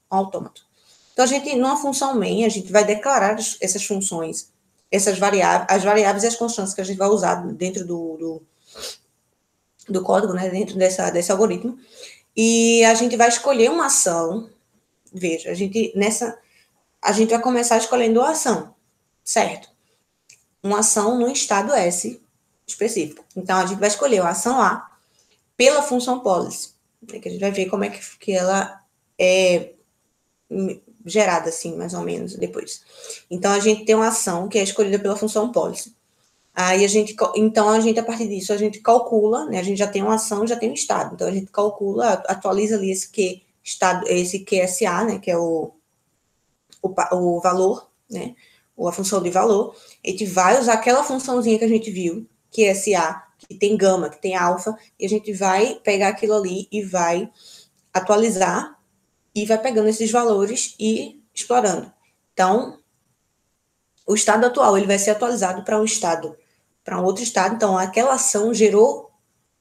autômato. Então, numa função main, a gente vai declarar essas funções, as variáveis e as constantes que a gente vai usar dentro do código, né, dentro desse algoritmo, e a gente vai escolher uma ação. Veja, a gente vai começar escolhendo a ação, certo? Uma ação no estado S específico. Então, a gente vai escolher a ação A pela função policy, né, que a gente vai ver como é que ela é gerada, assim, mais ou menos, depois. Então, a gente tem uma ação que é escolhida pela função policy. Aí então, a partir disso, a gente calcula, né, a gente já tem uma ação, já tem um estado. Então, a gente calcula, atualiza ali esse QSA, né, que é o valor, né, ou a função de valor. A gente vai usar aquela funçãozinha que a gente viu, QSA, que tem gama, que tem alfa, e a gente vai pegar aquilo ali e vai atualizar, e vai pegando esses valores e explorando. Então, o estado atual, ele vai ser atualizado para um outro estado. Então, aquela ação gerou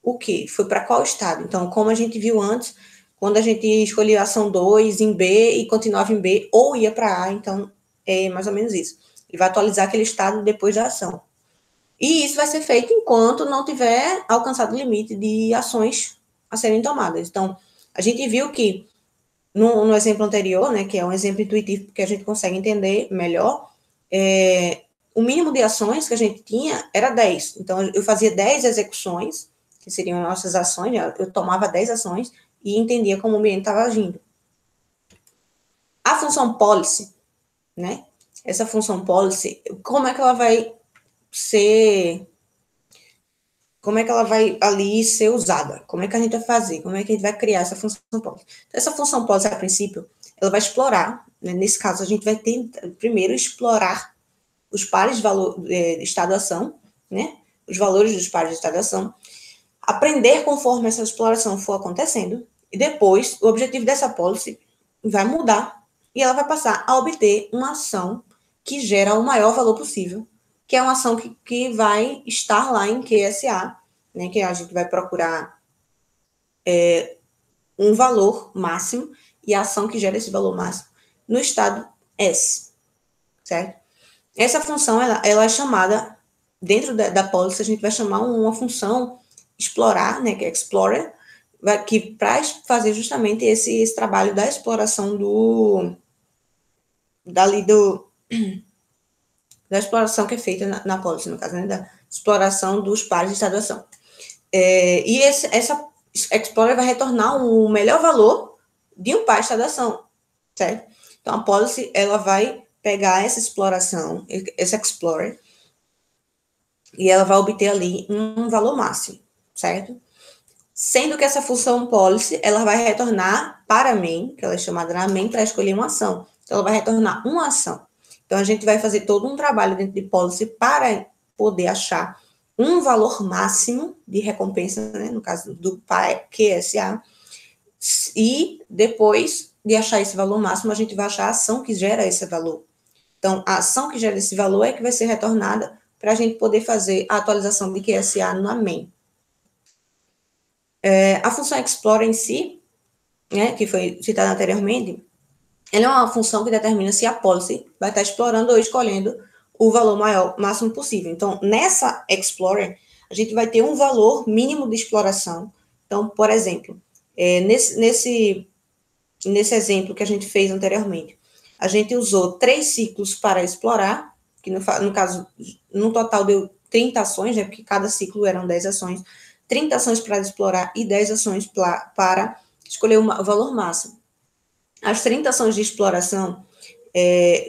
o quê? Foi para qual estado? Então, como a gente viu antes, quando a gente escolhia a ação 2 em B e continuava em B, ou ia para A, então é mais ou menos isso. Ele vai atualizar aquele estado depois da ação. E isso vai ser feito enquanto não tiver alcançado o limite de ações a serem tomadas. Então, a gente viu que, no exemplo anterior, né, que é um exemplo intuitivo que a gente consegue entender melhor, o mínimo de ações que a gente tinha era 10. Então, eu fazia 10 execuções, que seriam nossas ações, eu tomava 10 ações e entendia como o ambiente estava agindo. A função policy, né, essa função policy, como é que ela vai ali ser usada? Como é que a gente vai fazer? Como é que a gente vai criar essa função policy? Então, essa função policy, a princípio, ela vai explorar, né, nesse caso, a gente vai tentar, primeiro, explorar os pares de valor, estado-ação, né, os valores dos pares de estado-ação, aprender conforme essa exploração for acontecendo, e depois, o objetivo dessa policy vai mudar, e ela vai passar a obter uma ação que gera o maior valor possível, que é uma ação que vai estar lá em QSA, né, que a gente vai procurar um valor máximo, e a ação que gera esse valor máximo no estado S, certo? Essa função, ela é chamada, dentro da policy, a gente vai chamar uma função explorar, né, que é explorer, que para fazer justamente esse trabalho da exploração da exploração que é feita na policy, no caso, né, da exploração dos pares de estado-ação. E essa explorer vai retornar o melhor valor de um par de estado-ação, certo? Então, a policy, ela vai pegar essa exploração, essa explorer, e ela vai obter ali um valor máximo, certo? Sendo que essa função policy, ela vai retornar para main, que ela é chamada na main, para escolher uma ação. Então, ela vai retornar uma ação. Então, a gente vai fazer todo um trabalho dentro de policy para poder achar um valor máximo de recompensa, né, no caso do QSA, e depois de achar esse valor máximo, a gente vai achar a ação que gera esse valor. Então, a ação que gera esse valor é que vai ser retornada para a gente poder fazer a atualização de QSA na main. A função explore em si, né, que foi citada anteriormente, ela é uma função que determina se a policy vai estar explorando ou escolhendo o valor máximo possível. Então, nessa explorer, a gente vai ter um valor mínimo de exploração. Então, por exemplo, nesse exemplo que a gente fez anteriormente, a gente usou 3 ciclos para explorar, que no caso, no total deu 30 ações, né, porque cada ciclo eram 10 ações, 30 ações para explorar e 10 ações para escolher o valor máximo. As 30 ações de exploração,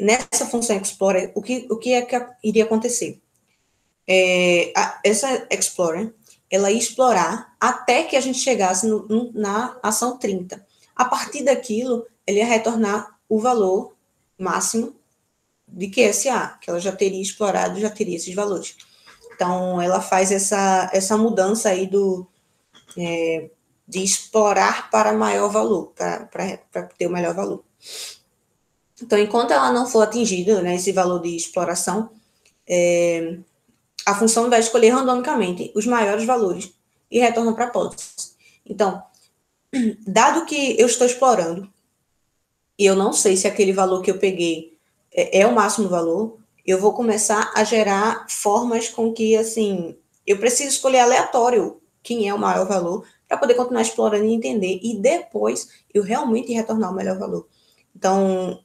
nessa função Explorer, o que é que iria acontecer? Essa Explorer, ela ia explorar até que a gente chegasse na ação 30. A partir daquilo, ele ia retornar o valor máximo de QSA, que ela já teria explorado, já teria esses valores. Então, ela faz essa mudança aí de explorar para maior valor, para ter o melhor valor. Então, enquanto ela não for atingida, né, esse valor de exploração, a função vai escolher randomicamente os maiores valores e retorna para a policy. Então, dado que eu estou explorando e eu não sei se aquele valor que eu peguei é o máximo valor, eu vou começar a gerar formas com que, assim, eu preciso escolher aleatório quem é o maior valor para poder continuar explorando e entender, e depois eu realmente retornar o melhor valor. Então,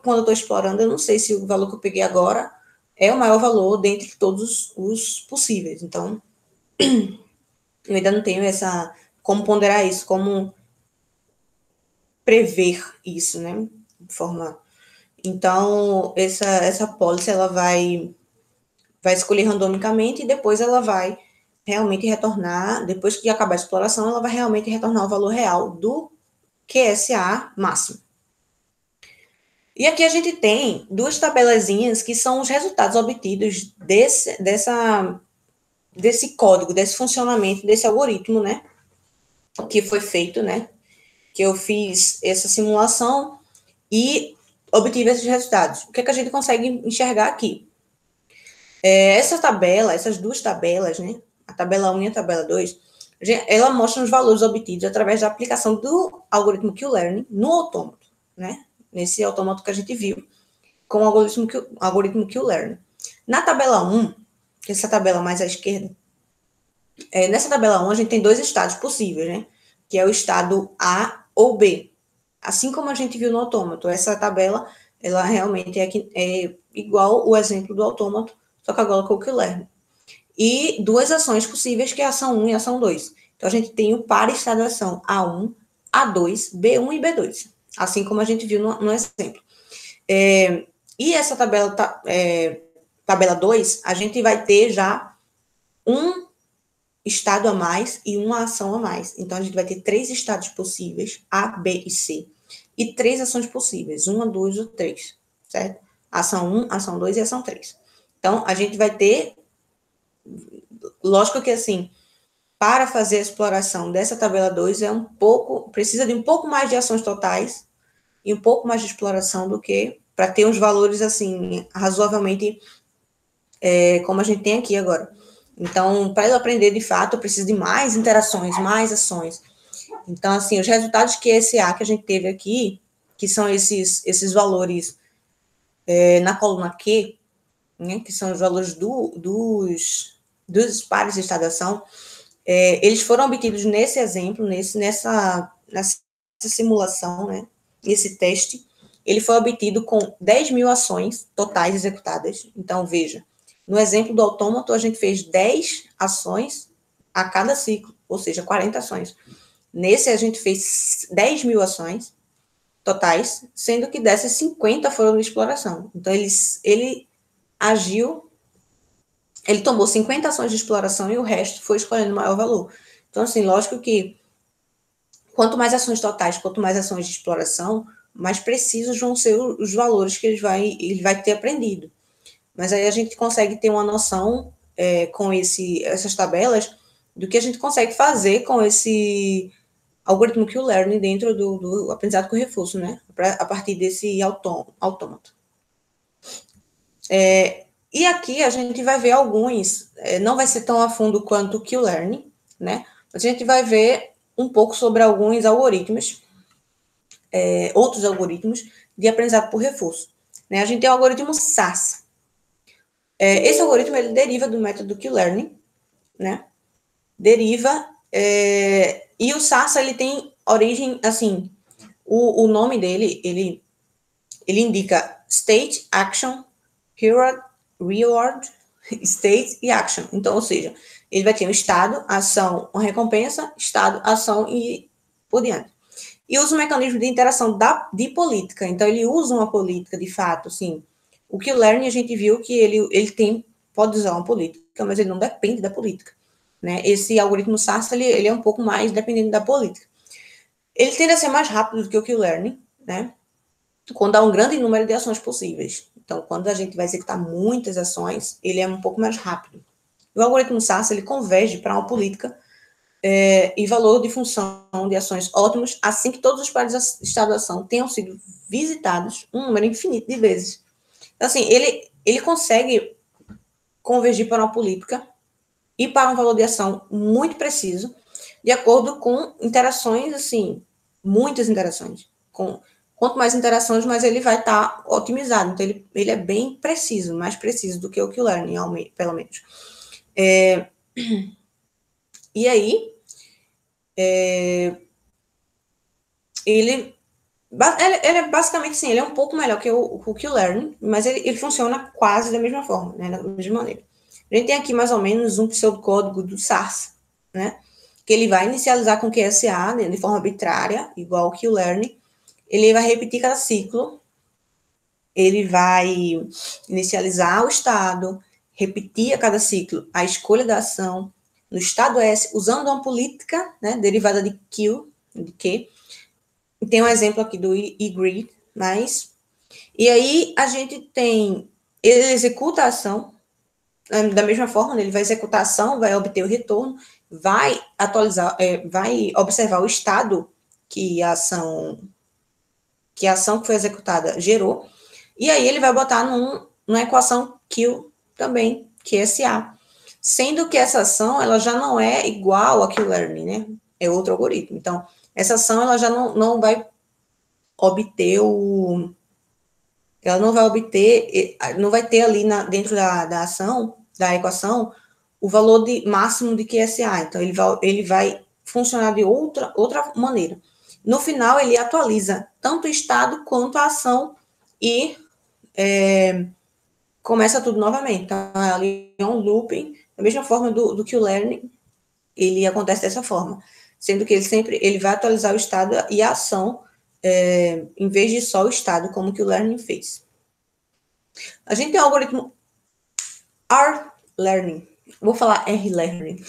quando eu estou explorando, eu não sei se o valor que eu peguei agora é o maior valor dentre todos os possíveis. Então, eu ainda não tenho como ponderar isso, como prever isso, né, de forma... Então, essa policy, ela vai escolher randomicamente e depois ela vai realmente retornar, depois que acabar a exploração, ela vai realmente retornar o valor real do QSA máximo. E aqui a gente tem 2 tabelazinhas que são os resultados obtidos desse código, desse funcionamento, desse algoritmo, né, que foi feito, né, que eu fiz essa simulação e obtive esses resultados. O que é que a gente consegue enxergar aqui? Essas 2 tabelas, né, a tabela 1 e a tabela 2, ela mostra os valores obtidos através da aplicação do algoritmo Q-Learning no autômato, né, nesse autômato que a gente viu. com o algoritmo Q-Learn. Na tabela 1, que é essa tabela mais à esquerda, nessa tabela 1 a gente tem dois estados possíveis, né? Que é o estado A ou B. Assim como a gente viu no autômato, essa tabela, ela realmente é igual o exemplo do autômato, só que agora com o Q-Learn. E duas ações possíveis, que é a ação 1 e a ação 2. Então, a gente tem o par estado de ação A1, A2, B1 e B2, assim como a gente viu no exemplo. E essa tabela 2, a gente vai ter já um estado a mais e uma ação a mais. Então, a gente vai ter 3 estados possíveis, A, B e C, e 3 ações possíveis, 1, 2 ou 3, certo? Ação 1, ação 2 e ação 3. Então, a gente vai ter, lógico que assim, para fazer a exploração dessa tabela 2 precisa de um pouco mais de ações totais e um pouco mais de exploração do que para ter uns valores assim razoavelmente como a gente tem aqui agora. Então, para ele aprender de fato, precisa de mais interações, mais ações. Então, assim, os resultados QSA que a gente teve aqui, que são esses valores na coluna Q, né, que são os valores dos pares de estadação, eles foram obtidos nesse exemplo, nessa simulação, né, esse teste, ele foi obtido com 10 mil ações totais executadas. Então, veja, no exemplo do autômato, a gente fez 10 ações a cada ciclo, ou seja, 40 ações. Nesse, a gente fez 10 mil ações totais, sendo que dessas 50 foram de exploração. Então, ele agiu, ele tomou 50 ações de exploração e o resto foi escolhendo o maior valor. Então, assim, lógico que quanto mais ações totais, quanto mais ações de exploração, mais precisos vão ser os valores que ele vai ter aprendido. Mas aí a gente consegue ter uma noção com essas tabelas do que a gente consegue fazer com esse algoritmo Q-Learn dentro do aprendizado com reforço, né? A partir desse autômato. E aqui a gente vai ver alguns, não vai ser tão a fundo quanto o Q-Learn, né? Mas a gente vai ver um pouco sobre alguns algoritmos, outros algoritmos de aprendizado por reforço. Né? A gente tem o algoritmo SAS. Esse algoritmo, ele deriva do método Q-Learn, né? Deriva, e o SAS, ele tem origem, assim, o nome dele, ele indica State, Action, Reward, State e Action. Então, ou seja, ele vai ter um estado, ação, uma recompensa, estado, ação e por diante. E usa um mecanismo de interação de política. Então, ele usa uma política, de fato, assim. O Q-Learn, a gente viu que ele pode usar uma política, mas ele não depende da política. Né? Esse algoritmo SAS, ele é um pouco mais dependente da política. Ele tende a ser mais rápido do que o Q-Learn, né? Quando há um grande número de ações possíveis. Então, quando a gente vai executar muitas ações, ele é um pouco mais rápido. O algoritmo SAS, ele converge para uma política e valor de função de ações ótimos, assim que todos os pares de estado de ação tenham sido visitados um número infinito de vezes. Então, assim, ele consegue convergir para uma política e para um valor de ação muito preciso, de acordo com interações, assim, muitas interações. Quanto mais interações, mais ele vai estar otimizado. Então, ele é bem preciso, mais preciso do que o Q-Learn, pelo menos. E aí, ele é basicamente, sim, ele é um pouco melhor que o Q-Learn, mas ele funciona quase da mesma forma, né, da mesma maneira. A gente tem aqui mais ou menos um pseudocódigo do SAS, né, que ele vai inicializar com QSA, né, de forma arbitrária, igual o Q-Learn. Ele vai repetir cada ciclo, ele vai inicializar o estado, repetir a cada ciclo a escolha da ação, no estado S, usando uma política, né, derivada de Q, de Q. Tem um exemplo aqui do eGrid, mas... E aí, a gente tem... Ele executa a ação, da mesma forma, né, ele vai executar a ação, vai obter o retorno, vai atualizar, vai observar o estado que a ação que foi executada gerou, e aí ele vai botar numa equação Q também, QSA. Sendo que essa ação, ela já não é igual a Q-Learn, né? É outro algoritmo. Então, essa ação, ela já não vai obter ela não vai obter, não vai ter ali dentro da ação, da equação, o valor máximo de QSA. Então, ele vai funcionar de outra maneira. No final, ele atualiza tanto o estado quanto a ação e começa tudo novamente. Então, ali é um looping, da mesma forma do que o learning, ele acontece dessa forma, sendo que ele vai atualizar o estado e a ação, em vez de só o estado, como que o learning fez. A gente tem o algoritmo R-learning. Vou falar R-learning.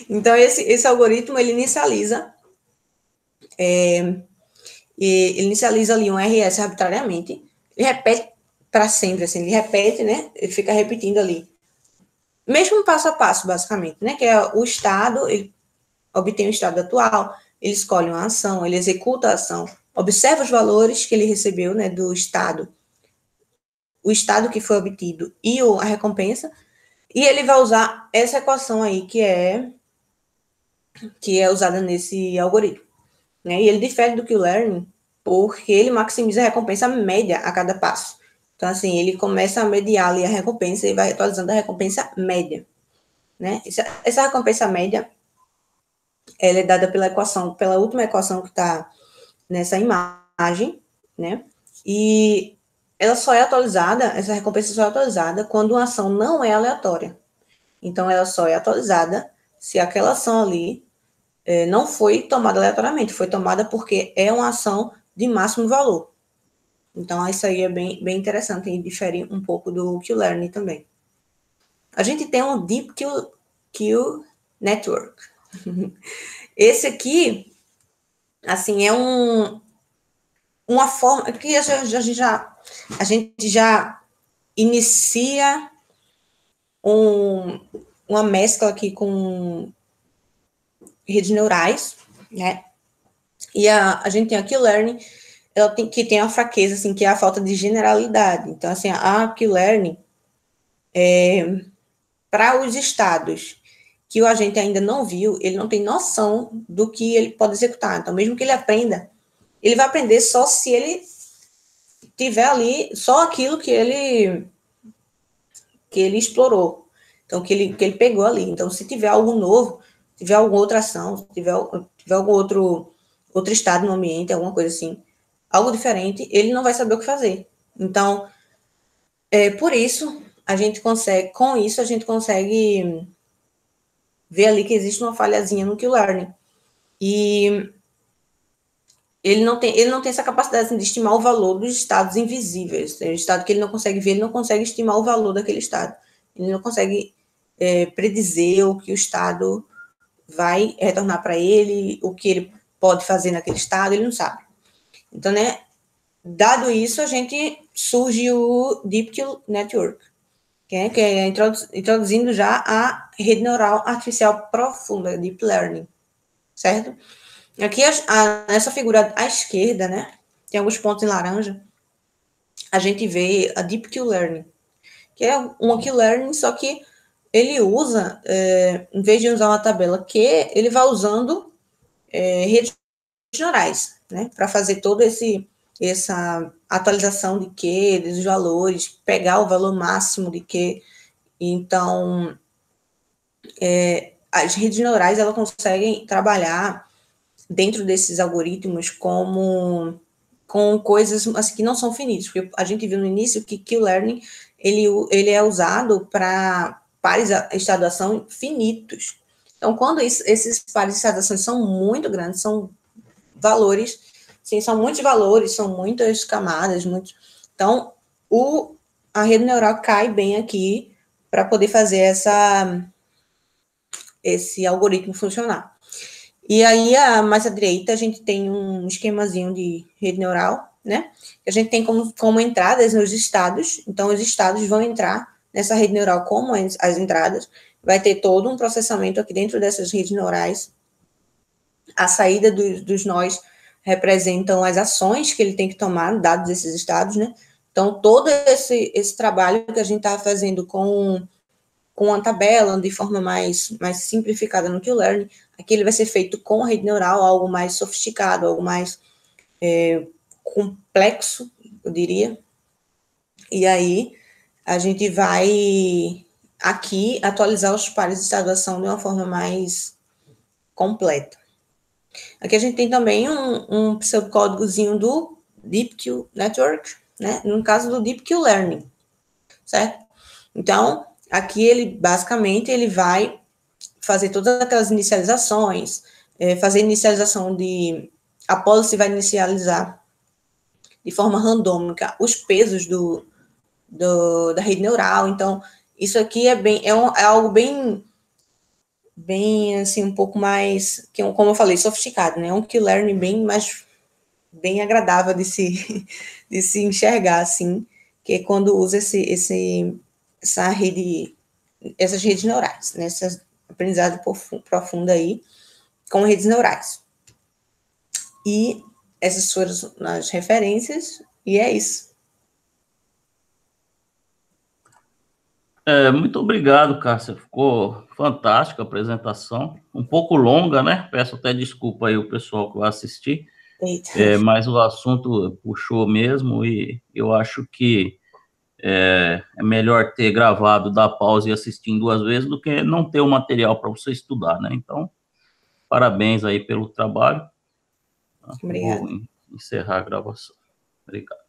Então, esse algoritmo, ele inicializa ali um RS arbitrariamente, ele repete para sempre, assim, ele repete, né? Ele fica repetindo ali. Mesmo passo a passo, basicamente, né? Que é o estado, ele obtém o estado atual, ele escolhe uma ação, ele executa a ação, observa os valores que ele recebeu, né, do estado, o estado que foi obtido e a recompensa, e ele vai usar essa equação aí que é usada nesse algoritmo, né? E ele difere do Q-learning porque ele maximiza a recompensa média a cada passo. Então, assim, ele começa a mediar ali a recompensa e vai atualizando a recompensa média, né? Essa recompensa média, ela é dada pela última equação que está nessa imagem, né? E ela só é atualizada, essa recompensa só é atualizada quando uma ação não é aleatória. Então, ela só é atualizada se aquela ação ali não foi tomada aleatoriamente, foi tomada porque é uma ação de máximo valor. Então, isso aí é bem interessante e difere um pouco do Q-learning também. A gente tem um Deep Q Network. Esse aqui, assim, é uma forma que a gente já inicia uma mescla aqui com redes neurais, né? E a gente tem a Q-learning, que tem uma fraqueza, assim, que é a falta de generalidade. Então, assim, a Q-learning, para os estados que o agente ainda não viu, ele não tem noção do que ele pode executar. Então, mesmo que ele aprenda, ele vai aprender só se ele tiver ali só aquilo que ele explorou. Então, que ele pegou ali. Então, se tiver algo novo, tiver alguma outra ação, se tiver algum outro estado no ambiente, alguma coisa assim, algo diferente, ele não vai saber o que fazer. Então, por isso, com isso, a gente consegue ver ali que existe uma falhazinha no Q-learning. E ele não tem essa capacidade assim, de estimar o valor dos estados invisíveis. Tem um estado que ele não consegue ver, ele não consegue estimar o valor daquele estado. Ele não consegue predizer o que o estado vai retornar para ele, o que ele pode fazer naquele estado, ele não sabe. Então, né, dado isso, surge o Deep Q Network, que é introduzindo já a rede neural artificial profunda, Deep Learning, certo? Aqui, nessa figura à esquerda, né, tem alguns pontos em laranja, a gente vê a Deep Q-Learning, que é uma Q-Learning, só que ele usa, em vez de usar uma tabela Q, ele vai usando redes neurais, né, para fazer toda essa atualização de Q, dos valores, pegar o valor máximo de Q. Então, as redes neurais, elas conseguem trabalhar dentro desses algoritmos com coisas assim, que não são finitas, porque a gente viu no início que Q-learning ele é usado para pares de estadação finitos. Então, quando esses pares de estadação são muito grandes, são valores, sim, são muitos valores, são muitas camadas, então a rede neural cai bem aqui para poder fazer esse algoritmo funcionar. E aí, mais à direita, a gente tem um esquemazinho de rede neural, né? A gente tem como entradas nos estados. Então, os estados vão entrar nessa rede neural como as entradas. Vai ter todo um processamento aqui dentro dessas redes neurais. A saída dos nós representam as ações que ele tem que tomar, dados esses estados, né? Então, todo esse trabalho que a gente está fazendo com a tabela, de forma mais simplificada no Q-learning, aqui ele vai ser feito com a rede neural, algo mais sofisticado, algo mais complexo, eu diria. E aí, a gente vai aqui atualizar os pares de estado da ação de uma forma mais completa. Aqui a gente tem também um pseudocódigozinho do DeepQ Network, né? No caso do DeepQ Learning, certo? Então, aqui ele, basicamente, ele vai fazer todas aquelas inicializações, fazer inicialização de... A policy vai inicializar de forma randômica os pesos da rede neural. Então, isso aqui é algo bem, assim, um pouco mais, como eu falei, sofisticado, né? Um Q-Learning bem agradável de se, de se enxergar, assim, que é quando usa essa rede, essas redes neurais, né? Essa aprendizagem profunda aí, com redes neurais. E essas foram as referências, e é isso. Muito obrigado, Cássia. Ficou fantástica a apresentação. Um pouco longa, né? Peço até desculpa aí o pessoal que vai assistir, Eita. mas o assunto puxou mesmo e eu acho que é melhor ter gravado, dar pausa e assistir em 2 vezes do que não ter o material para você estudar, né? Então, parabéns aí pelo trabalho. Eu vou Obrigada. encerrar a gravação. Obrigado.